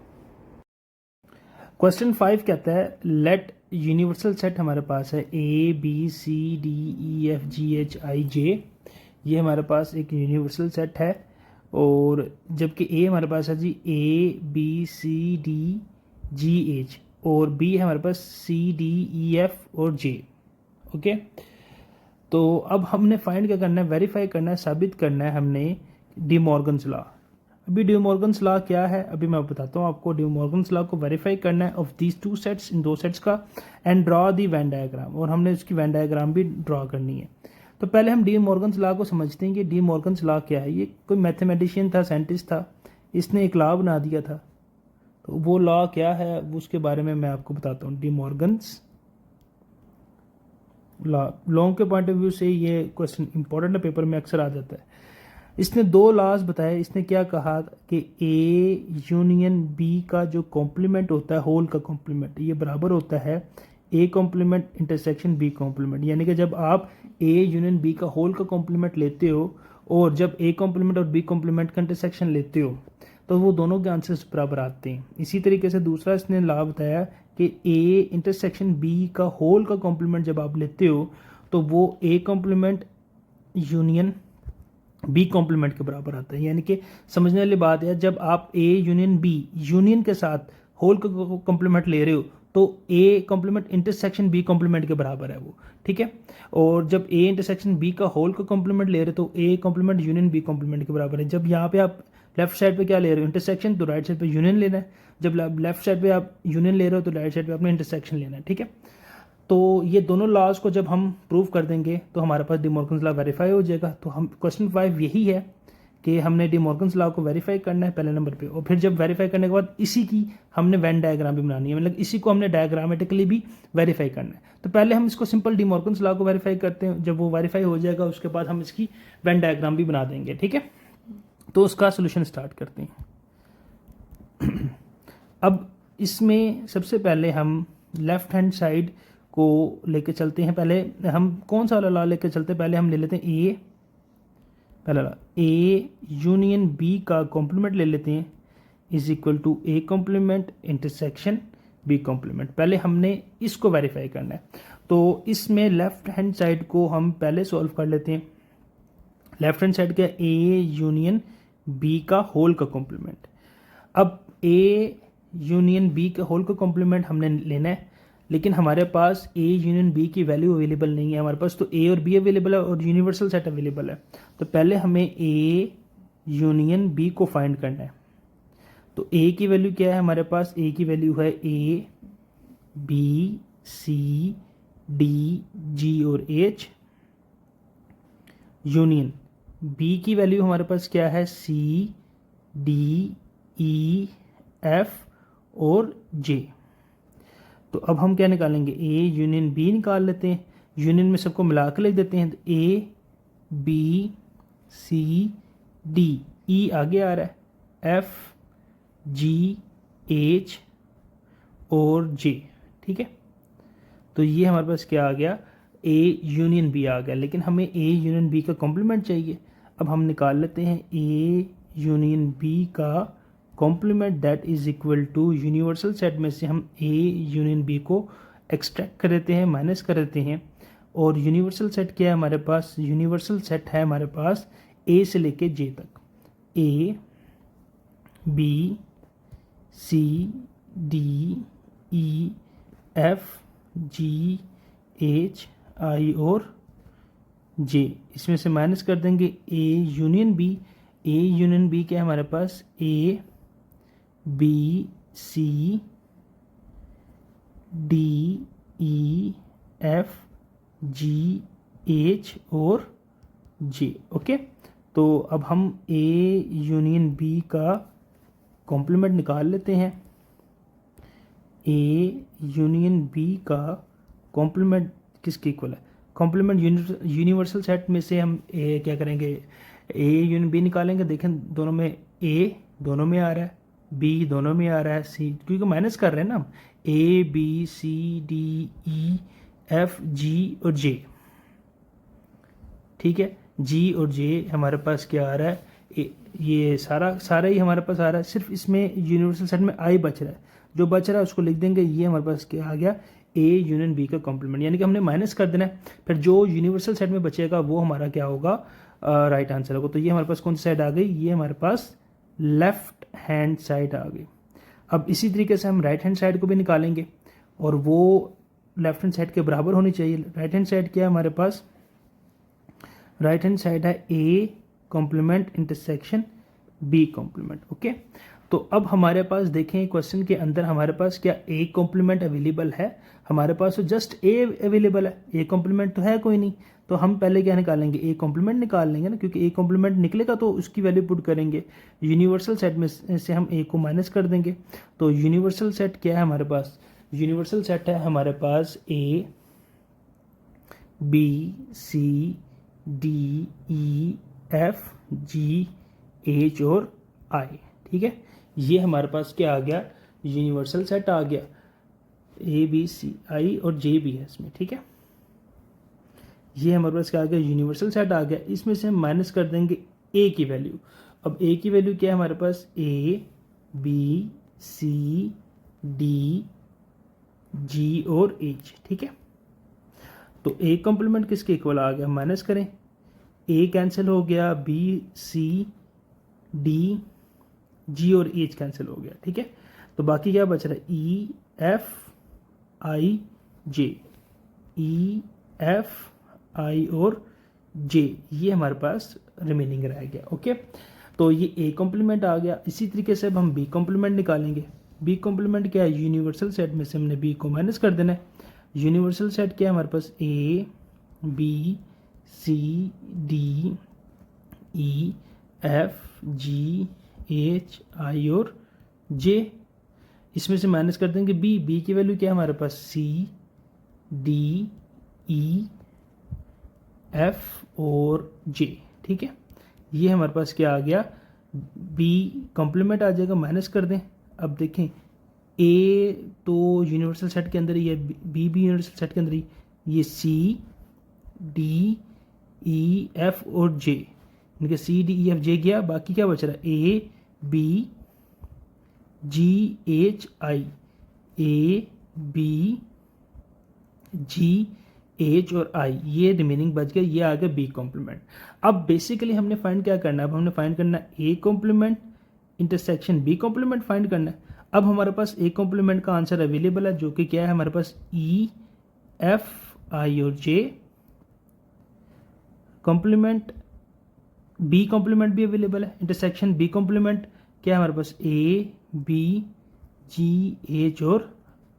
क्वेश्चन 5 कहता है लेट यूनिवर्सल सेट हमारे पास है A B C D E F G H I J, ये हमारे पास एक यूनिवर्सल सेट है, और जबकि ए हमारे पास है जी A B C D G H, और बी है हमारे पास सी डी ई एफ और जे। ओके, तो अब हमने फाइंड क्या करना है, वेरीफाई करना है, साबित करना है हमने डी मॉर्गन्स लॉ। अभी डी मॉर्गन्स लॉ क्या है, अभी मैं बताता हूँ आपको। डी मॉर्गन्स लॉ को वेरीफाई करना है ऑफ दीज टू सेट्स, इन दो सेट्स का, and draw the Venn diagram, और हमने उसकी वेन डायग्राम भी ड्रॉ करनी है। तो पहले हम डी मॉर्गन्स लॉ को समझते हैं कि डी मॉर्गन्स लॉ क्या है। ये कोई मैथमेटिशियन था, साइंटिस्ट था, इसने एक लॉ बना दिया था। तो वो लॉ क्या है, उसके बारे में मैं आपको बताता हूँ। डी मॉर्गन्स लॉ के पॉइंट ऑफ व्यू से ये क्वेश्चन इंपॉर्टेंट है, पेपर में अक्सर आ जाता है। इसने दो लॉज बताए। इसने क्या कहा कि ए यूनियन बी का जो कॉम्प्लीमेंट होता है, होल का कॉम्प्लीमेंट, ये बराबर होता है A complement intersection B complement. यानी कि जब आप ए यूनियन बी का होल का कॉम्प्लीमेंट लेते हो और जब ए कॉम्प्लीमेंट और बी कॉम्प्लीमेंट का इंटरसेक्शन लेते हो तो वो दोनों के आंसर्स बराबर आते हैं। इसी तरीके से दूसरा इसने लॉ बताया कि ए इंटरसेक्शन बी का होल का कॉम्प्लीमेंट जब आप लेते हो तो वो A complement union B complement के बराबर आता है। यानी कि समझने वाली बात है, जब आप ए यूनियन बी यूनियन के साथ होल का कॉम्प्लीमेंट ले रहे हो तो A complement intersection B complement के बराबर है वो। ठीक है, और जब ए इंटरसेक्शन बी का होल का कॉम्प्लीमेंट ले रहे हो तो A complement union B complement के बराबर है। जब यहाँ पे आप लेफ्ट साइड पे क्या ले रहे हो, इंटरसेक्शन, तो राइट साइड पे यूनियन लेना है। जब लेफ्ट साइड पे आप यूनियन ले रहे हो तो राइट साइड पे आपने इंटरसेक्शन लेना है। ठीक है, तो ये दोनों लॉज को जब हम प्रूव कर देंगे तो हमारे पास डी मॉर्गन्स लॉ वेरीफाई हो जाएगा। तो हम क्वेश्चन 5 यही है कि हमने डी मॉर्गन्स लॉ को वेरीफाई करना है पहले नंबर पे, और फिर जब वेरीफाई करने के बाद इसी की हमने वेन डायग्राम भी बनानी है, मतलब इसी को हमने डायग्रामेटिकली भी वेरीफाई करना है। तो पहले हम इसको सिंपल डी मॉर्गन्स लॉ को वेरीफाई करते हैं, जब वो वेरीफाई हो जाएगा उसके बाद हम इसकी वेन डायग्राम भी बना देंगे। ठीक है, तो उसका सोल्यूशन स्टार्ट करते हैं। अब इसमें सबसे पहले हम लेफ्ट हैंड साइड को लेके चलते हैं। पहले हम कौन सा वाला लॉ लेके चलते हैं, पहले हम ले लेते हैं ए, पहला लॉ ए यूनियन बी का कॉम्प्लीमेंट ले लेते हैं, is equal to A complement intersection B complement. पहले हमने इसको वेरीफाई करना है, तो इसमें लेफ्ट हैंड साइड को हम पहले सॉल्व कर लेते हैं। लेफ्ट हैंड साइड क्या, ए यूनियन बी का होल का कॉम्प्लीमेंट। अब ए यूनियन बी का होल का कॉम्प्लीमेंट हमने लेना है, लेकिन हमारे पास ए यूनियन बी की वैल्यू अवेलेबल नहीं है हमारे पास। तो ए और बी अवेलेबल है और यूनिवर्सल सेट अवेलेबल है। तो पहले हमें ए यूनियन बी को फाइंड करना है। तो ए की वैल्यू क्या है हमारे पास, ए की वैल्यू है A B C D G और एच, यूनियन बी की वैल्यू हमारे पास क्या है, सी डी ई एफ और जे। तो अब हम क्या निकालेंगे, ए यूनियन बी निकाल लेते हैं। यूनियन में सबको मिला के लिख देते हैं, तो ए बी सी डी, ई आगे आ रहा है, एफ जी एच और जे। ठीक है, तो ये हमारे पास क्या आ गया, ए यूनियन बी आ गया, लेकिन हमें ए यूनियन बी का कॉम्प्लीमेंट चाहिए। अब हम निकाल लेते हैं ए यूनियन बी का complement, that is equal to universal set में से हम ए यूनियन बी को एक्सट्रैक्ट कर देते हैं, माइनस कर देते हैं। और यूनिवर्सल सेट क्या है हमारे पास, यूनिवर्सल सेट है हमारे पास ए से लेके जे तक, A B C D E F G H I और जे। इसमें से माइनस कर देंगे A union B. A union B क्या है हमारे पास, A B C D E F G H और जे। ओके, तो अब हम ए यूनियन बी का कॉम्प्लीमेंट निकाल लेते हैं। ए यूनियन बी का कॉम्प्लीमेंट किसके इक्वल है, कॉम्प्लीमेंट यूनिवर्सल सेट में से हम ए क्या करेंगे, ए यूनियन बी निकालेंगे। देखें दोनों में ए दोनों में आ रहा है, बी दोनों में आ रहा है, सी क्योंकि माइनस कर रहे हैं ना हम, A B C D E F G और जे। ठीक है। जी और जे हमारे पास क्या आ रहा है, ये सारा ही हमारे पास आ रहा है, सिर्फ इसमें यूनिवर्सल सेट में आई बच रहा है, जो बच रहा है उसको लिख देंगे, ये हमारे पास क्या आ गया, ए यूनियन बी का कॉम्प्लीमेंट, यानी कि हमने माइनस कर देना है, फिर जो यूनिवर्सल सेट में बचेगा वो हमारा क्या होगा, राइट आंसर होगा। तो ये हमारे पास कौन सी साइड आ गई, ये हमारे पास लेफ्ट हैंड साइड आ गई। अब इसी तरीके से हम राइट हैंड साइड को भी निकालेंगे और वो लेफ्ट हैंड साइड के बराबर होनी चाहिए। राइट हैंड साइड क्या है हमारे पास, राइट हैंड साइड है A complement intersection B complement. Okay, तो अब हमारे पास देखें क्वेश्चन के अंदर हमारे पास क्या ए कॉम्प्लीमेंट अवेलेबल है, हमारे पास तो जस्ट ए अवेलेबल है, ए कॉम्प्लीमेंट तो है कोई नहीं। तो हम पहले क्या निकालेंगे, ए कॉम्प्लीमेंट निकाल लेंगे ना, क्योंकि ए कॉम्प्लीमेंट निकलेगा तो उसकी वैल्यू पुट करेंगे। यूनिवर्सल सेट में से हम ए को माइनस कर देंगे। तो यूनिवर्सल सेट क्या है हमारे पास, यूनिवर्सल सेट है हमारे पास A B C D E F G H और आई। ठीक है, ये हमारे पास क्या आ गया, यूनिवर्सल सेट आ गया, ए बी सी आई और जे भी है इसमें। ठीक है, ये हमारे पास क्या आ गया, यूनिवर्सल सेट आ गया। इसमें से हम माइनस कर देंगे ए की वैल्यू। अब ए की वैल्यू क्या है हमारे पास, A B C D G और एच। ठीक है, तो ए कॉम्प्लीमेंट किसके इक्वल आ गया, माइनस करें, ए कैंसिल हो गया, बी सी डी जी और एच कैंसिल हो गया। ठीक है, तो बाकी क्या बच रहा है, E F I J, E F I और जे, ये हमारे पास रिमेनिंग रह गया। ओके, तो ये ए कॉम्प्लीमेंट आ गया। इसी तरीके से अब हम बी कॉम्प्लीमेंट निकालेंगे। बी कॉम्प्लीमेंट क्या है, यूनिवर्सल सेट में से हमने बी को माइनस कर देना है। यूनिवर्सल सेट क्या है हमारे पास, A B C D E F G H I और जे, इसमें से माइनस कर देंगे बी। बी की वैल्यू क्या है हमारे पास, सी डी ई एफ और जे। ठीक है, ये हमारे पास क्या आ गया, बी कॉम्प्लीमेंट आ जाएगा, माइनस कर दें। अब देखें ए तो यूनिवर्सल सेट के अंदर ही है, बी भी यूनिवर्सल सेट के अंदर ही, ये सी डी ई एफ और जे, इनके सी डी ई एफ जे गया, बाकी क्या बच रहा है, A B G H I, A B G H और आई, ये रिमेनिंग बच गया, ये आ गया बी कॉम्प्लीमेंट। अब बेसिकली हमने फाइंड क्या करना है, अब हमने फाइंड करना है A complement intersection B complement find करना है। अब हमारे पास ए कॉम्प्लीमेंट का आंसर अवेलेबल है, जो कि क्या है हमारे पास, ई एफ आई और जे कॉम्प्लीमेंट, बी कॉम्प्लीमेंट भी अवेलेबल है, इंटरसेक्शन बी कॉम्प्लीमेंट क्या है हमारे पास, ए बी जी एच और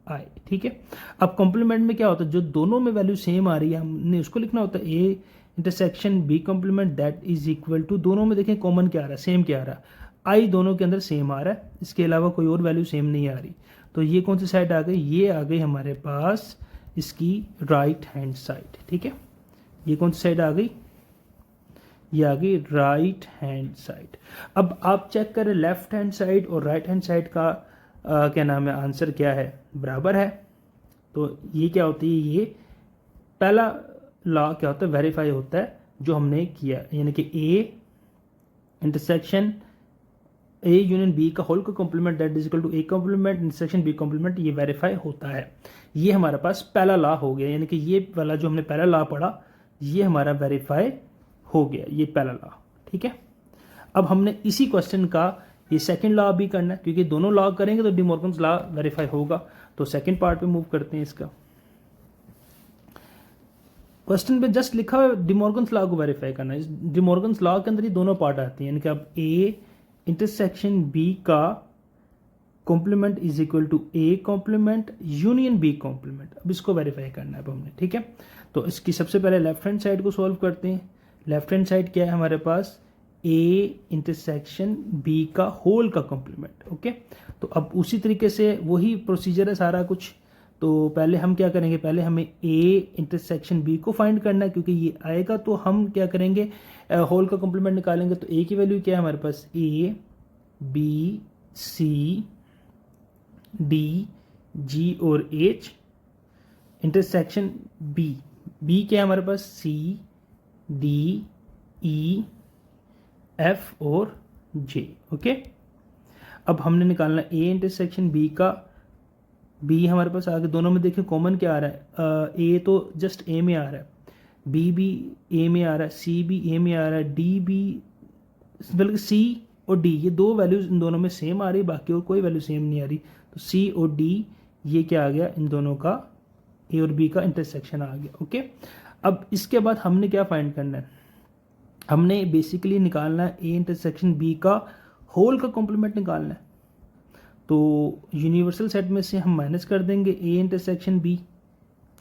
आई। ठीक है, अब कॉम्प्लीमेंट में क्या होता है, जो दोनों में वैल्यू सेम आ रही है हमने उसको लिखना होता है, A intersection B complement that is equal to, दोनों में देखें कॉमन क्या आ रहा है, सेम क्या आ रहा है, आई दोनों के अंदर सेम आ रहा है, इसके अलावा कोई और वैल्यू सेम नहीं आ रही। तो ये कौन सी साइड आ गई, ये आ गई हमारे पास इसकी राइट हैंड साइड। ठीक है, ये कौन सी साइड आ गई, ये आ गई राइट हैंड साइड। अब आप चेक करें लेफ्ट हैंड साइड और राइट हैंड साइड का क्या नाम है, आंसर क्या है, बराबर है। तो ये क्या होती है, ये पहला लॉ क्या होता है, वेरीफाई होता है जो हमने किया, यानी कि A intersection A union B का होल का complement that is equal to A complement intersection B complement, ये वेरीफाई होता है। ये हमारे पास पहला लॉ हो गया, यानी कि ये वाला जो हमने पहला लॉ पढ़ा ये हमारा वेरीफाई हो गया, ये पहला लॉ। ठीक है, अब हमने इसी क्वेश्चन का ये सेकंड लॉ भी करना है, क्योंकि दोनों लॉ करेंगे तो डिमॉर्गन्स लॉ वेरीफाई होगा। तो सेकंड पार्ट पे मूव करते हैं। इसका क्वेश्चन पे जस्ट लिखा हुआ डिमॉर्गन्स लॉ को वेरीफाई करना है। इस डिमॉर्गन्स लॉ के अंदर ही दोनों पार्ट आती हैं, यानी कि अब ए इंटरसेक्शन बी का complement is equal to A complement union B complement, अब इसको वेरीफाई करना है अब हमने। ठीक है, तो इसकी सबसे पहले लेफ्ट हैंड साइड को सॉल्व करते हैं। लेफ्ट हैंड साइड क्या है हमारे पास, ए इंटरसेक्शन बी का होल का कॉम्प्लीमेंट। ओके, तो अब उसी तरीके से वही प्रोसीजर है सारा कुछ। तो पहले हम क्या करेंगे, पहले हमें ए इंटरसेक्शन बी को फाइंड करना है, क्योंकि ये आएगा तो हम क्या करेंगे, होल का कॉम्प्लीमेंट निकालेंगे। तो ए की वैल्यू क्या है हमारे पास, A B C D G और एच इंटरसेक्शन बी, बी क्या है हमारे पास, सी डी, ई, एफ और जे। ओके, अब हमने निकालना ए इंटरसेक्शन बी का। बी हमारे पास आगे दोनों में देखिए कॉमन क्या आ रहा है, ए तो जस्ट ए में आ रहा है, बी भी ए में आ रहा है, सी भी ए में आ रहा है, डी भी, बल्कि सी और डी ये दो वैल्यूज इन दोनों में सेम आ रही, बाकी और कोई वैल्यू सेम नहीं आ रही। तो सी और डी ये क्या आ गया, इन दोनों का ए और बी का इंटरसेक्शन आ गया। ओके, अब इसके बाद हमने क्या फाइंड करना है, हमने बेसिकली निकालना है ए इंटरसेक्शन बी का होल का कॉम्प्लीमेंट निकालना है। तो यूनिवर्सल सेट में से हम माइनस कर देंगे ए इंटरसेक्शन बी।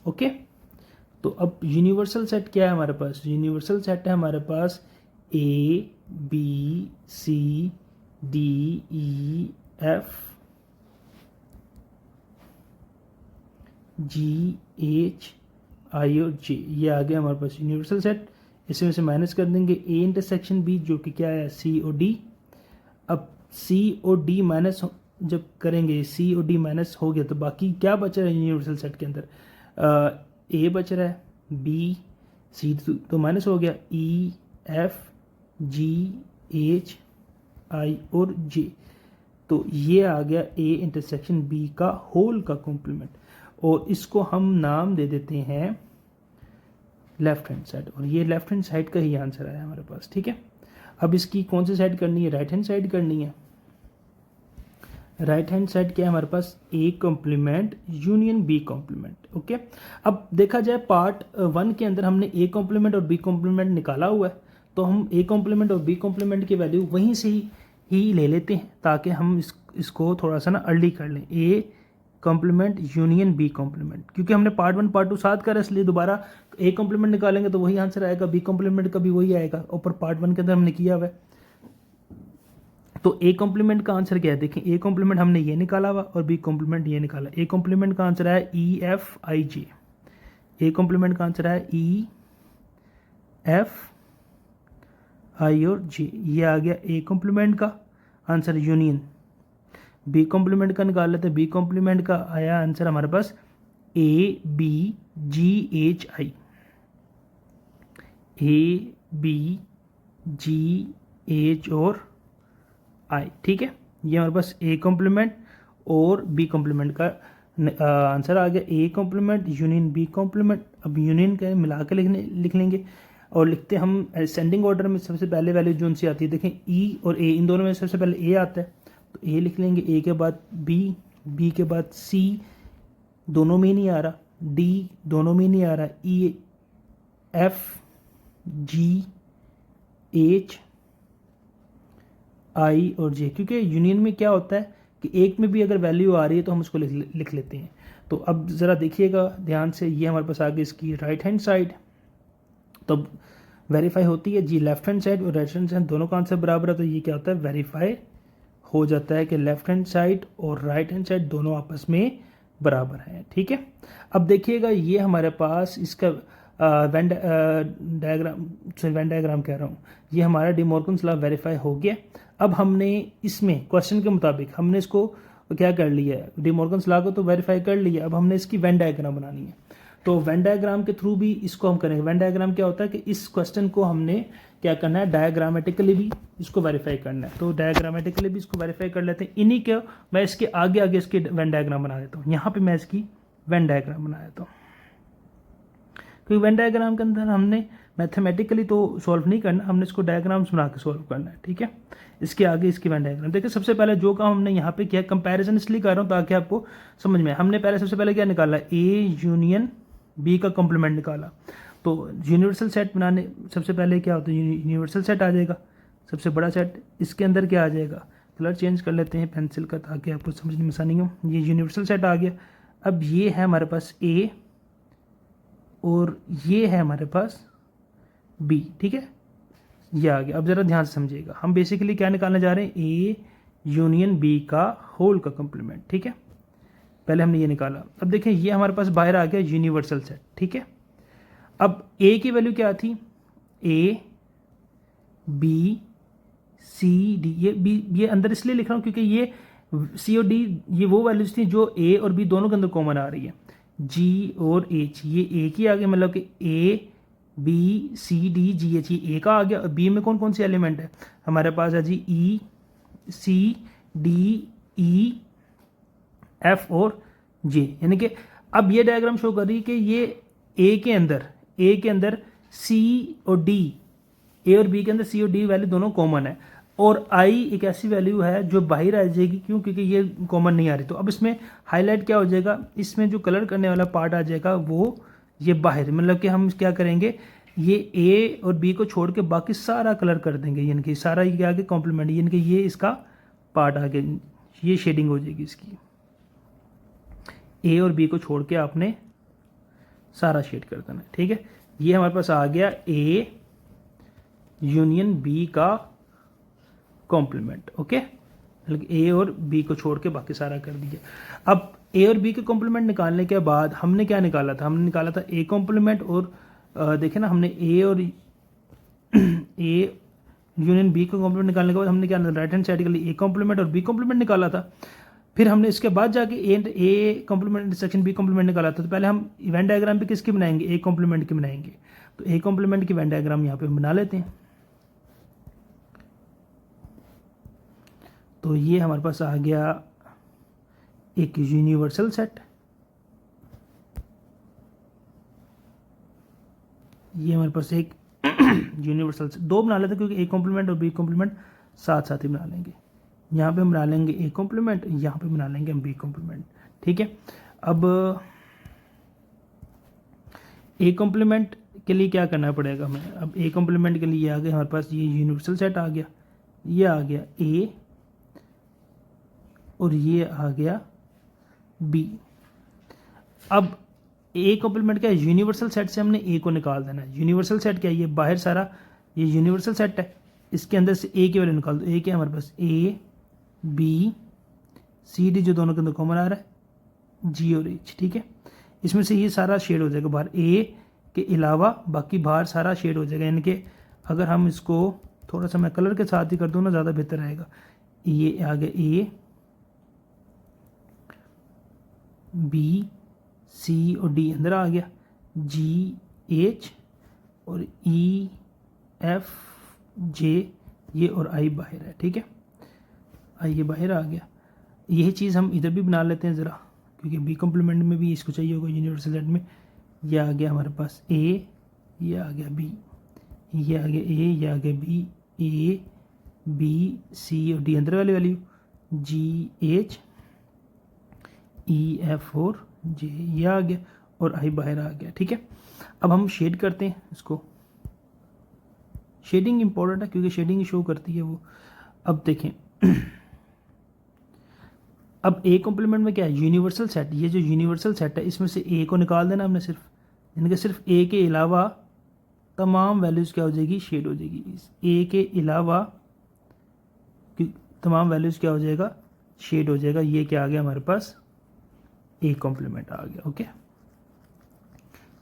ओके, तो अब यूनिवर्सल सेट क्या है हमारे पास, यूनिवर्सल सेट है हमारे पास A B C D E F G H I और जे, ये आ गया हमारे पास यूनिवर्सल सेट। इसमें से माइनस कर देंगे ए इंटरसेक्शन बी जो कि क्या है सी और डी। अब सी और डी माइनस जब करेंगे, सी और डी माइनस हो गया तो बाकी क्या बच रहा है यूनिवर्सल सेट के अंदर, ए बच रहा है, बी सी तो माइनस हो गया, ई एफ जी एच आई और जे। तो ये आ गया ए इंटरसेक्शन बी का होल का कॉम्प्लीमेंट, और इसको हम नाम दे देते हैं लेफ्ट हैंड साइड, और ये लेफ्ट हैंड साइड का ही आंसर आया हमारे पास। ठीक है, अब इसकी कौन सी साइड करनी है, राइट हैंड साइड करनी है। राइट हैंड साइड क्या है हमारे पास, A complement union B complement. Okay, अब देखा जाए पार्ट 1 के अंदर हमने ए कॉम्प्लीमेंट और बी कॉम्प्लीमेंट निकाला हुआ है, तो हम ए कॉम्प्लीमेंट और बी कॉम्प्लीमेंट की वैल्यू वहीं से ही ले लेते हैं ताकि हम इसको थोड़ा सा ना अर्ली कर लें, A complement union B complement, क्योंकि हमने पार्ट 1 पार्ट 2 साथ करा, इसलिए दोबारा ए कॉम्प्लीमेंट निकालेंगे तो वही आंसर आएगा, बी कॉम्प्लीमेंट का भी वही आएगा, ऊपर पार्ट 1 के अंदर हमने किया हुआ है। तो ए कॉम्प्लीमेंट का आंसर क्या है, देखें ए कॉम्प्लीमेंट हमने ये निकाला हुआ और बी कॉम्प्लीमेंट ये निकाला। ए कॉम्प्लीमेंट का आंसर है E F I J, A complement का आंसर है ई एफ आई और जे, ये आ गया ए कॉम्प्लीमेंट का आंसर यूनियन। बी कॉम्प्लीमेंट का निकाल लेते हैं, बी कॉम्प्लीमेंट का आया आंसर हमारे पास A B G H I, A B G H और आई। ठीक है, ये हमारे पास ए कॉम्प्लीमेंट और बी कॉम्प्लीमेंट का आंसर आ गया, A complement union B complement. अब यूनियन का मिला के लिख लेंगे और लिखते हम असेंडिंग ऑर्डर में, सबसे पहले वैल्यू जो उनसे आती है, देखें ई और ए, इन दोनों में सबसे पहले ए आता है तो ए लिख लेंगे, ए के बाद बी, बी के बाद सी, दोनों में ही नहीं आ रहा, डी दोनों में ही नहीं आ रहा, ई एफ जी एच आई और जे, क्योंकि यूनियन में क्या होता है कि एक में भी अगर वैल्यू आ रही है तो हम उसको लिख लेते हैं। तो अब ज़रा देखिएगा ध्यान से, ये हमारे पास आगे इसकी राइट हैंड साइड तो वेरीफाई होती है जी, लेफ्ट हैंड साइड और राइट हैंड साइड दोनों का आंसर बराबर है, तो ये क्या होता है वेरीफाई हो जाता है कि लेफ्ट हैंड साइड और राइट हैंड साइड दोनों आपस में बराबर हैं। ठीक है, अब देखिएगा ये हमारे पास इसका वेन डायग्राम कह रहा हूँ, ये हमारा डी मॉर्गन्स लॉ वेरीफाई हो गया। अब हमने इसमें क्वेश्चन के मुताबिक हमने इसको क्या कर लिया है, डी मॉर्गन्स लॉ को तो वेरीफाई कर लिया, अब हमने इसकी वेन डायग्राम बनानी है। तो वेन डायग्राम के थ्रू भी इसको हम करेंगे। वेन डायग्राम क्या होता है कि इस क्वेश्चन को हमने क्या करना है, डायग्रामेटिकली भी इसको वेरीफाई करना है, तो डायग्रामेटिकली भी इसको वेरीफाई कर लेते हैं। इन्हीं के मैं इसके आगे आगे इसकी वेन डायग्राम बना देता हूँ, यहाँ पे मैं इसकी वेन डायग्राम बना देता हूँ, क्योंकि वेन डायग्राम के अंदर हमने मैथमेटिकली तो सॉल्व नहीं करना, हमने इसको डायग्राम्स बना के सॉल्व करना है। ठीक है, इसके आगे इसकी वेन डायग्राम देखिए। सबसे पहले जो काम हमने यहाँ पे किया, कंपैरिजन इसलिए कर रहा हूँ ताकि आपको समझ में, हमने पहले सबसे पहले क्या निकाला, ए यूनियन बी का कॉम्प्लीमेंट निकाला। तो यूनिवर्सल सेट बनाने सबसे पहले क्या होता है, यूनिवर्सल सेट आ जाएगा, सबसे बड़ा सेट, इसके अंदर क्या आ जाएगा, कलर चेंज कर लेते हैं पेंसिल का ताकि आपको समझने में आसानी हो। ये यूनिवर्सल सेट आ गया। अब ये है हमारे पास ए और ये है हमारे पास बी। ठीक है, ये आ गया। अब ज़रा ध्यान से समझिएगा, हम बेसिकली क्या निकालने जा रहे हैं, ए यूनियन बी का होल का कॉम्प्लीमेंट। ठीक है, पहले हमने ये निकाला। अब देखें ये हमारे पास बाहर आ गया यूनिवर्सल सेट। ठीक है, अब ए की वैल्यू क्या थी, ए बी सी डी, ये बी ये अंदर इसलिए लिख रहा हूँ क्योंकि ये सी और डी ये वो वैल्यूज थी जो ए और बी दोनों के अंदर कॉमन आ रही है। जी और एच ये एक ही आ गया, मतलब कि A B C D G H, ये ए का आ गया। और बी में कौन कौन से एलिमेंट है हमारे पास है जी, ई सी डी ई एफ और जे। यानी कि अब ये डायग्राम शो कर रही है कि ये ए के अंदर सी और डी, ए और बी के अंदर सी और डी वैल्यू दोनों कॉमन है, और आई एक ऐसी वैल्यू है जो बाहर आ जाएगी, क्यों, क्योंकि ये कॉमन नहीं आ रही। तो अब इसमें हाईलाइट क्या हो जाएगा, इसमें जो कलर करने वाला पार्ट आ जाएगा वो ये बाहर, मतलब कि हम क्या करेंगे, ये ए और बी को छोड़ के बाकी सारा कलर कर देंगे, यानी कि सारा ये आगे कॉम्प्लीमेंट, यानी कि ये इसका पार्ट आगे, ये शेडिंग हो जाएगी इसकी। ए और बी को छोड़ के आपने सारा शेड कर देना है, ठीक है। ये हमारे पास आ गया ए यूनियन बी का कॉम्प्लीमेंट, ओके। ए और बी को छोड़ के बाकी सारा कर दिया। अब ए और बी के कॉम्प्लीमेंट निकालने के बाद हमने क्या निकाला था, हमने निकाला था ए कॉम्प्लीमेंट, और देखे ना हमने ए और ए यूनियन बी का कॉम्प्लीमेंट निकालने के बाद हमने क्या राइट हैंड साइड के लिए ए कॉम्प्लीमेंट और बी कॉम्प्लीमेंट निकाला था। फिर हमने इसके बाद जाके A complement intersection B complement निकाला था। तो पहले हम इवेंट डायग्राम भी किसकी बनाएंगे, ए कॉम्प्लीमेंट की बनाएंगे। तो ए कॉम्प्लीमेंट की इवेंट डायग्राम यहाँ पे हम बना लेते हैं। तो ये हमारे पास आ गया एक यूनिवर्सल सेट, ये हमारे पास एक यूनिवर्सल सेट, दो बना लेते हैं क्योंकि ए कॉम्प्लीमेंट और बी कॉम्प्लीमेंट साथ साथ ही बना लेंगे। यहाँ पे हम बना लेंगे ए कॉम्प्लीमेंट, यहाँ पे बना लेंगे हम बी कॉम्प्लीमेंट, ठीक है। अब ए कॉम्प्लीमेंट के लिए क्या करना पड़ेगा हमें, अब ए कॉम्प्लीमेंट के लिए आ गया हमारे पास ये यूनिवर्सल सेट आ गया, ये आ गया ए और ये आ गया बी। अब ए कॉम्प्लीमेंट क्या है, यूनिवर्सल सेट से हमने ए को निकाल देना है। यूनिवर्सल सेट क्या है, ये बाहर सारा ये यूनिवर्सल सेट है, इसके अंदर से ए की वैल्यू निकाल दो। ए क्या है हमारे पास, ए बी सी डी जो दोनों के अंदर कॉमन आ रहा है, जी और एच, ठीक है। इसमें से ये सारा शेड हो जाएगा बाहर, ए के अलावा बाकी बाहर सारा शेड हो जाएगा। यानी कि अगर हम इसको थोड़ा सा मैं कलर के साथ ही कर दूँ ना, ज़्यादा बेहतर रहेगा। ये आ गया ए बी सी और डी अंदर आ गया, जी एच और ई एफ जे ये और आई बाहर है, ठीक है। आई ये बाहर आ गया। यही चीज़ हम इधर भी बना लेते हैं ज़रा, क्योंकि बी कॉम्प्लीमेंट में भी इसको चाहिए होगा यूनिवर्सल सेट में। ये आ गया हमारे पास ए, ये आ गया बी, ये आ गया ए, ये आ गया बी, ए बी सी और डी अंदर वाली वैल्यू, जी एच ई एफ और जे ये आ गया और आई बाहर आ गया, ठीक है। अब हम शेड करते हैं इसको, शेडिंग इंपॉर्टेंट है क्योंकि शेडिंग शो करती है वो। अब देखें अब ए कॉम्प्लीमेंट में क्या है, यूनिवर्सल सेट, ये जो यूनिवर्सल सेट है इसमें से ए को निकाल देना हमने सिर्फ, यानी कि सिर्फ ए के अलावा तमाम वैल्यूज़ क्या हो जाएगी, शेड हो जाएगी। ए के अलावा तमाम वैल्यूज़ क्या हो जाएगा, शेड हो जाएगा। ये क्या आ गया हमारे पास, ए कॉम्प्लीमेंट आ गया, ओके।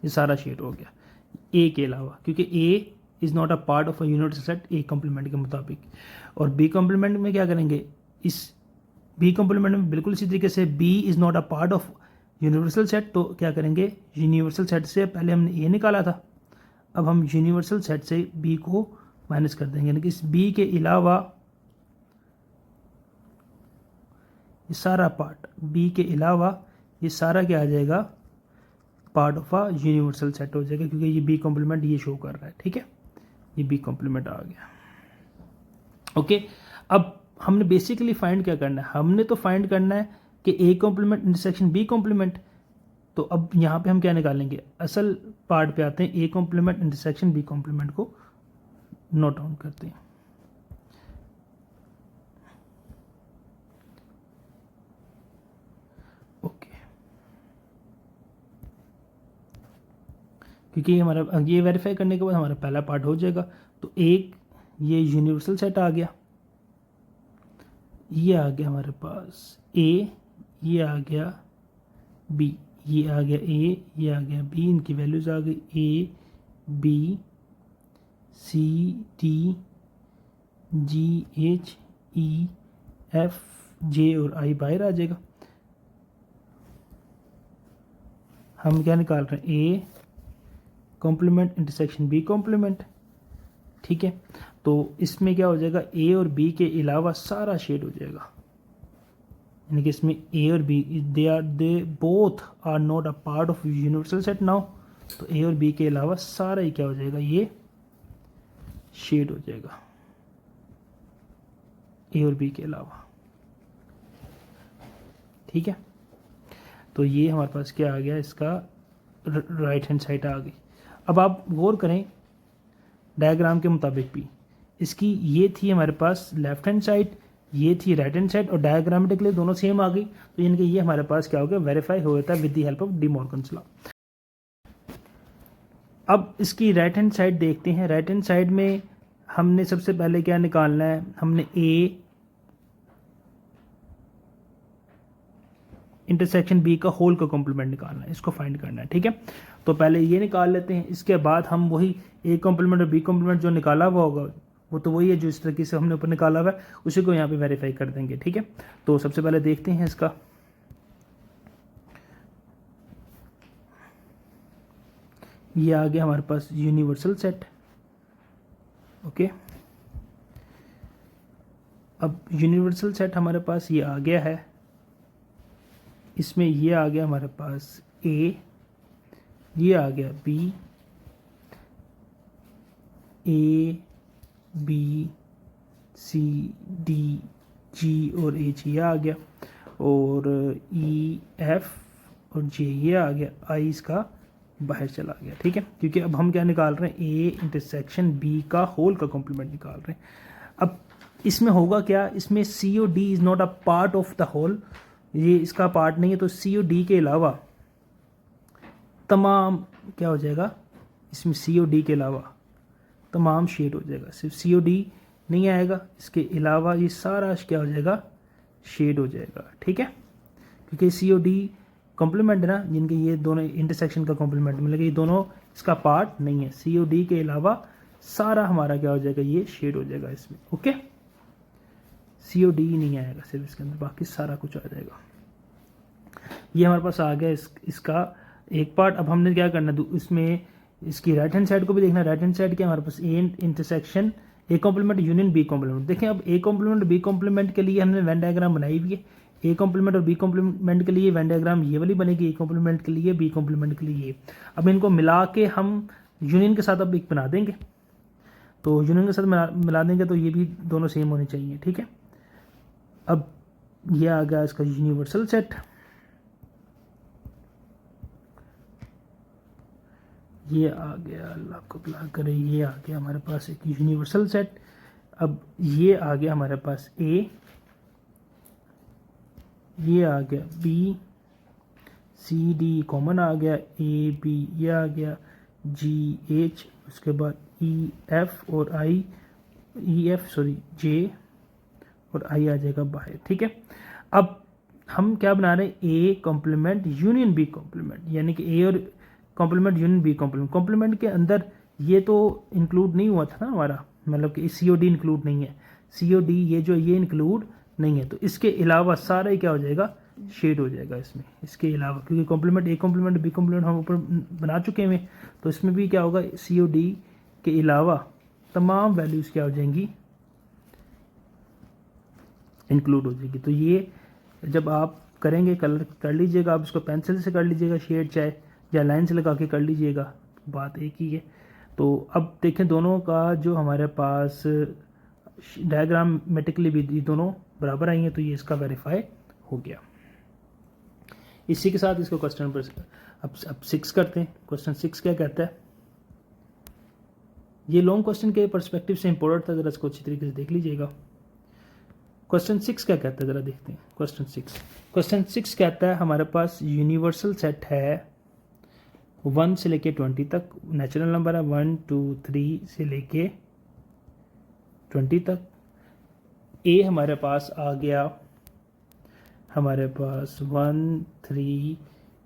ये सारा शेड हो गया ए के अलावा, क्योंकि A is not a part of a universal set A complement के मुताबिक। और बी कॉम्प्लीमेंट में क्या करेंगे, इस बी कॉम्प्लीमेंट में बिल्कुल इसी तरीके से B is not a part of universal set, तो क्या करेंगे, यूनिवर्सल सेट से पहले हमने ए निकाला था, अब हम यूनिवर्सल सेट से बी को माइनस कर देंगे, यानी कि इस बी के अलावा ये सारा पार्ट, बी के अलावा ये सारा क्या आ जाएगा, part of a universal set हो जाएगा, क्योंकि ये बी कॉम्प्लीमेंट ये शो कर रहा है, ठीक है। ये बी कॉम्प्लीमेंट आ गया, ओके। अब हमने बेसिकली फाइंड क्या करना है, हमने तो फाइंड करना है कि A complement intersection B complement. तो अब यहाँ पे हम क्या निकालेंगे, असल पार्ट पे आते हैं, A complement intersection B complement को नोट डाउन करते हैं। ओके, क्योंकि हमारा ये वेरीफाई करने के बाद हमारा पहला पार्ट हो जाएगा। तो एक ये यूनिवर्सल सेट आ गया, ये आ गया हमारे पास ए, ये आ गया बी, ये आ गया ए, ये आ गया बी, इनकी वैल्यूज़ आ गई A B C D G H E F J और आई बाहर आ जाएगा। हम क्या निकाल रहे हैं, A complement intersection B complement, ठीक है। तो इसमें क्या हो जाएगा, ए और बी के अलावा सारा शेड हो जाएगा, यानी कि इसमें ए और B they both are not a part of universal set now, तो ए और बी के अलावा सारा ही क्या हो जाएगा, ये शेड हो जाएगा, ए और बी के अलावा, ठीक है। तो ये हमारे पास क्या आ गया, इसका राइट हैंड साइड आ गई। अब आप गौर करें डायग्राम के मुताबिक भी, इसकी ये थी हमारे पास लेफ्ट हैंड साइड, ये थी राइट हैंड साइड, और डायग्रामेटिकली दोनों सेम आ गई, तो यानी कि ये हमारे पास क्या हो गया, वेरीफाई हो जाता है with the help of D Morgan's law. अब इसकी राइट हैंड साइड देखते हैं। राइट हैंड साइड में हमने सबसे पहले क्या निकालना है, हमने ए इंटरसेक्शन बी का होल का कॉम्प्लीमेंट निकालना है, इसको फाइंड करना है, ठीक है। तो पहले ये निकाल लेते हैं, इसके बाद हम वही ए कॉम्प्लीमेंट और बी कॉम्प्लीमेंट जो निकाला हुआ होगा वो तो वही है जो इस तरीके से हमने ऊपर निकाला हुआ है, उसी को यहाँ पे वेरीफाई कर देंगे, ठीक है। तो सबसे पहले देखते हैं इसका, ये आ गया हमारे पास यूनिवर्सल सेट, ओके। अब यूनिवर्सल सेट हमारे पास ये आ गया है, इसमें ये आ गया हमारे पास ए, ये आ गया B, A B C D G और एच ये आ गया, और ई एफ और जे ये आ गया, आई इसका बाहर चला गया, ठीक है। क्योंकि अब हम क्या निकाल रहे हैं, ए इंटरसेक्शन बी का होल का कॉम्प्लीमेंट निकाल रहे हैं। अब इसमें होगा क्या, इसमें C or D is not a part of the whole, ये इसका पार्ट नहीं है, तो सी ओ डी के अलावा तमाम क्या हो जाएगा, इसमें सी ओ डी के अलावा तमाम शेड हो जाएगा, सिर्फ सी ओ डी नहीं आएगा, इसके अलावा ये सारा क्या हो जाएगा, शेड हो जाएगा, ठीक है। क्योंकि सी ओ डी कॉम्प्लीमेंट है ना, जिनके ये दोनों इंटरसेक्शन का कॉम्प्लीमेंट मिलेगा, ये दोनों इसका पार्ट नहीं है, सी ओ डी के अलावा सारा हमारा क्या हो जाएगा, ये शेड हो जाएगा इसमें, ओके। सी ओ डी नहीं आएगा सिर्फ इसके अंदर, बाकी सारा कुछ आ जाएगा। ये हमारे पास आ गया इसका एक पार्ट। अब हमने क्या करना है, इसमें इसकी राइट हैंड साइड को भी देखना। राइट हैंड साइड क्या हमारे पास, A intersection A complement union B complement. देखें अब ए कॉम्प्लीमेंट बी कॉम्प्लीमेंट के लिए हमने वेन डायग्राम बनाई हुई है, ए कॉम्प्लीमेंट और बी कॉम्प्लीमेंट के लिए वेन डायग्राम ये वाली बनेगी, ए कॉम्प्लीमेंट के लिए, बी कॉम्प्लीमेंट के लिए ये। अब इनको मिला के हम यूनियन के साथ अब एक बना देंगे, तो यूनियन के साथ मिला देंगे तो ये भी दोनों सेम होने चाहिए, ठीक है। अब ये आ गया इसका यूनिवर्सल सेट, ये आ गया, अल्लाह को भला करे, ये आ गया हमारे पास एक यूनिवर्सल सेट। अब ये आ गया हमारे पास ए, ये आ गया बी, सी डी कॉमन आ गया, ए बी ये आ गया, जी एच, उसके बाद ई एफ और आई, ई एफ सॉरी जे और आई आ जाएगा बाहर, ठीक है। अब हम क्या बना रहे हैं, A complement union B complement, यानी कि ए और complement union B complement. Complement के अंदर ये तो इंक्लूड नहीं हुआ था ना हमारा, मतलब कि सी ओ डी इंक्लूड नहीं है, सी ओ डी ये जो ये इंक्लूड नहीं है, तो इसके अलावा सारा ही क्या हो जाएगा, शेड हो जाएगा इसमें, इसके अलावा। क्योंकि complement A complement B complement हम ऊपर बना चुके हैं, तो इसमें भी क्या होगा, सी ओ डी के अलावा तमाम वैल्यूज़ क्या हो जाएंगी, इंक्लूड हो जाएगी। तो ये जब आप करेंगे, कलर कर लीजिएगा, आप इसको पेंसिल से कर लीजिएगा शेड, चाहे या लाइन से लगा के कर लीजिएगा, बात एक ही है। तो अब देखें दोनों का जो हमारे पास डायग्रामेटिकली भी दोनों बराबर आई हैं, तो ये इसका वेरीफाई हो गया। इसी के साथ इसको क्वेश्चन पर अब 6 करते हैं। क्वेश्चन 6 क्या कहता है, ये लॉन्ग क्वेश्चन के पर्सपेक्टिव से इंपॉर्टेंट था, जरा इसको अच्छी तरीके से देख लीजिएगा। क्वेश्चन 6 क्या कहता है, जरा देखते हैं। क्वेश्चन 6 कहता है हमारे पास यूनिवर्सल सेट है 1 से लेके 20 तक, नेचुरल नंबर है 1 2 3 से लेके 20 तक। ए हमारे पास आ गया, हमारे पास 1 3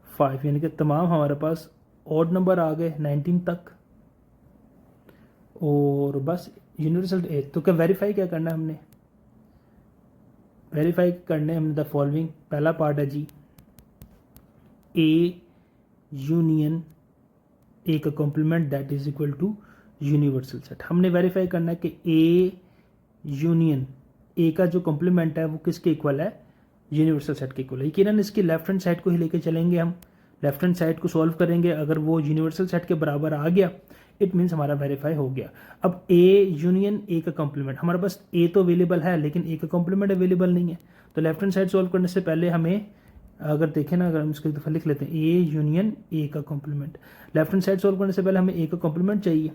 5, यानी कि तमाम हमारे पास ऑड नंबर आ गए 19 तक, और बस यूनिवर्सल ए। तो क्या वेरीफाई क्या करना है हमने, वेरीफाई करने हमने द फॉलोइंग। पहला पार्ट है जी, ए यूनियन ए का complement that is equal to universal set. हमने वेरीफाई करना है कि ए यूनियन ए का जो कॉम्प्लीमेंट है वो किसके इक्वल है, यूनिवर्सल सेट के इक्वल है। यकीनन इसकी लेफ्ट हैंड साइड को ही लेके चलेंगे, हम लेफ्ट हैंड साइड को सॉल्व करेंगे। अगर वो यूनिवर्सल सेट के बराबर आ गया इट मीन्स हमारा वेरीफाई हो गया। अब ए यूनियन ए का कॉम्प्लीमेंट, हमारे पास ए तो अवेलेबल है लेकिन ए का कॉम्प्लीमेंट अवेलेबल नहीं है, तो लेफ्ट हैंड साइड सॉल्व करने से पहले हमें अगर देखें ना, अगर हम इसको एक दफ़ा लिख लेते हैं ए यूनियन ए का complement, left hand side solve करने से पहले हमें ए का कॉम्प्लीमेंट चाहिए,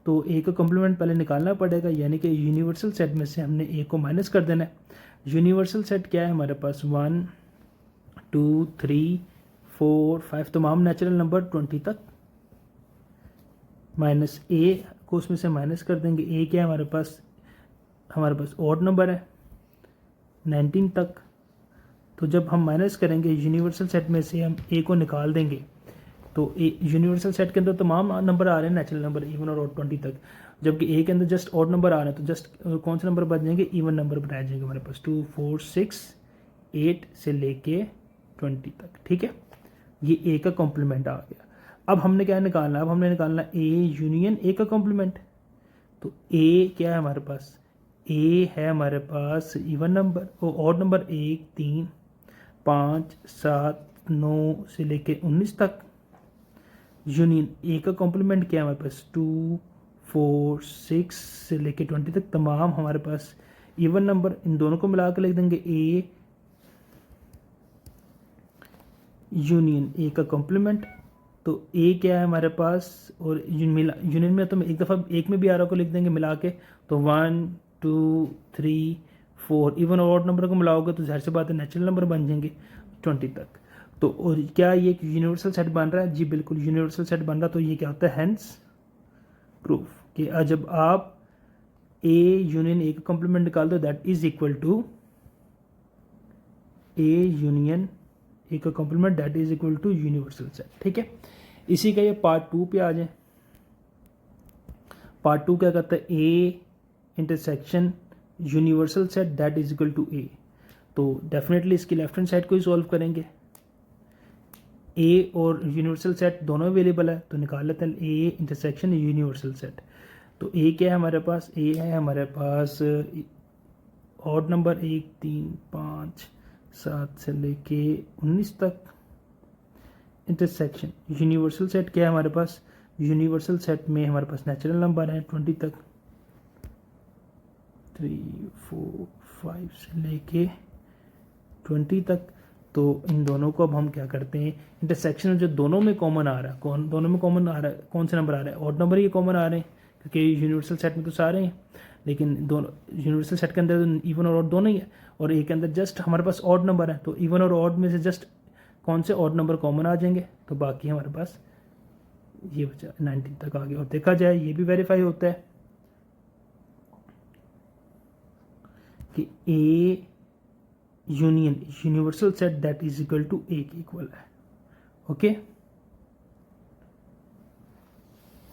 तो ए का कॉम्प्लीमेंट पहले निकालना पड़ेगा, यानी कि यूनिवर्सल सेट में से हमने ए को माइनस कर देना है। यूनिवर्सल सेट क्या है हमारे पास, 1 2 3 4 5 तमाम नेचुरल नंबर 20 तक, माइनस ए को उसमें से माइनस कर देंगे। ए क्या है हमारे पास ऑड नंबर है 19 तक, तो जब हम माइनस करेंगे यूनिवर्सल सेट में से हम ए को निकाल देंगे, तो ए यूनिवर्सल सेट के अंदर तमाम नंबर आ रहे हैं नेचुरल नंबर इवन और ऑड 20 तक, जबकि ए के अंदर जस्ट ऑड नंबर आ रहे हैं, तो जस्ट कौन से नंबर बच जाएंगे, इवन नंबर बनाए जाएंगे हमारे पास 2 4 6 8 से लेके 20 तक। ठीक है, ये ए का कॉम्प्लीमेंट आ गया। अब हमने क्या निकालना, अब हमने निकालना ए यूनियन ए का कॉम्प्लीमेंट। तो ए क्या है हमारे पास, ए है हमारे पास इवन नंबर और ऑड नंबर 1 3 5 7 9 से लेके 19 तक। यूनियन ए का कॉम्प्लीमेंट क्या है हमारे पास, 2 4 6 से लेके 20 तक तमाम हमारे पास इवन नंबर, इन दोनों को मिला के लिख देंगे ए यूनियन ए का कॉम्प्लीमेंट। तो ए क्या है हमारे पास, और यूनियन में तो एक दफ़ा एक में भी आर को लिख देंगे मिला के, तो 1 2 3 4 इवन और ऑड नंबर को मिलाओगे तो जाहिर सी बात है नेचुरल नंबर बन जाएंगे 20 तक। तो और क्या ये एक यूनिवर्सल सेट बन रहा है, जी बिल्कुल यूनिवर्सल सेट बन रहा है। तो ये क्या होता है, हैंस प्रूफ कि जब आप ए यूनियन ए का कॉम्प्लीमेंट निकाल दो that is equal to A union A का complement that is equal to universal set. ठीक है, इसी का ये पार्ट 2 पे आ जाए। पार्ट 2 क्या करता है, A intersection universal set that is equal to A. तो डेफिनेटली इसकी लेफ्ट हैंड साइड को ही सॉल्व करेंगे। ए और यूनिवर्सल सेट दोनों अवेलेबल है, तो निकाल लेते हैं ए इंटरसेक्शन यूनिवर्सल सेट। तो ए क्या है हमारे पास, ए है हमारे पास ऑड नंबर 1 3 5 7 से लेके 19 तक। इंटरसेक्शन यूनिवर्सल सेट क्या है हमारे पास, यूनिवर्सल सेट में हमारे पास नेचुरल नंबर है 20 तक, 3 4 5 से लेके 20 तक। तो इन दोनों को अब हम क्या करते हैं, इंटरसेक्शन में जो दोनों में कॉमन आ रहा है, दोनों में कॉमन आ रहा है, कौन से नंबर आ रहा है, ऑड नंबर ही कॉमन आ रहे हैं, क्योंकि यूनिवर्सल सेट में तो सारे हैं, लेकिन दोनों यूनिवर्सल सेट के अंदर तो इवन और ऑड दोनों ही है, और एक के अंदर जस्ट हमारे पास ऑड नंबर है, तो इवन और ऑड में से जस्ट कौन से ऑड नंबर कॉमन आ जाएंगे, तो बाकी हमारे पास ये बचा 19 तक आ गया। और देखा जाए ये भी वेरीफाई होता है कि A union universal set that is equal to A के इक्वल है। ओके,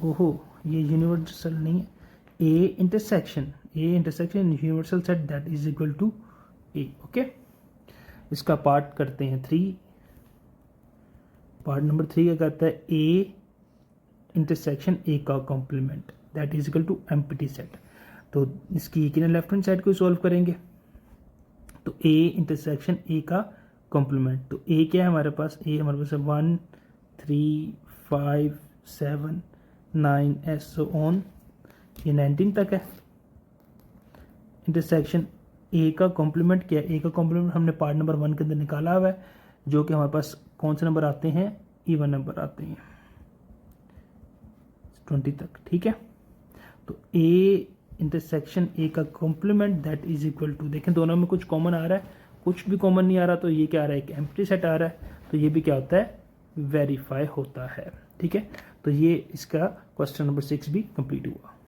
ओहो ये यूनिवर्सल नहीं है, A intersection universal set that is equal to A. Okay, इसका पार्ट करते हैं 3। पार्ट नंबर 3 क्या करता है, ए इंटरसेक्शन ए का complement that is equal to empty set. तो इसकी यकीनन लेफ्ट हैंड साइड को सॉल्व करेंगे, तो ए इंटरसेक्शन ए का कॉम्प्लीमेंट। तो ए क्या है हमारे पास, ए हमारे पास है 1 3 5 7 9 एस सो ऑन, ये 19 तक है। इंटरसेक्शन ए का कॉम्प्लीमेंट क्या है, ए का कॉम्प्लीमेंट हमने पार्ट नंबर 1 के अंदर निकाला हुआ है, जो कि हमारे पास कौन से नंबर आते हैं, इवन नंबर आते हैं 20 तक। ठीक है, तो ए इंटरसेक्शन ए का complement that is equal to, देखें दोनों में कुछ कॉमन आ रहा है, कुछ भी कॉमन नहीं आ रहा, तो ये क्या आ रहा है, एक एम्प्टी सेट आ रहा है, तो ये भी क्या होता है, वेरीफाई होता है। ठीक है, तो ये इसका क्वेश्चन नंबर 6 भी कंप्लीट हुआ।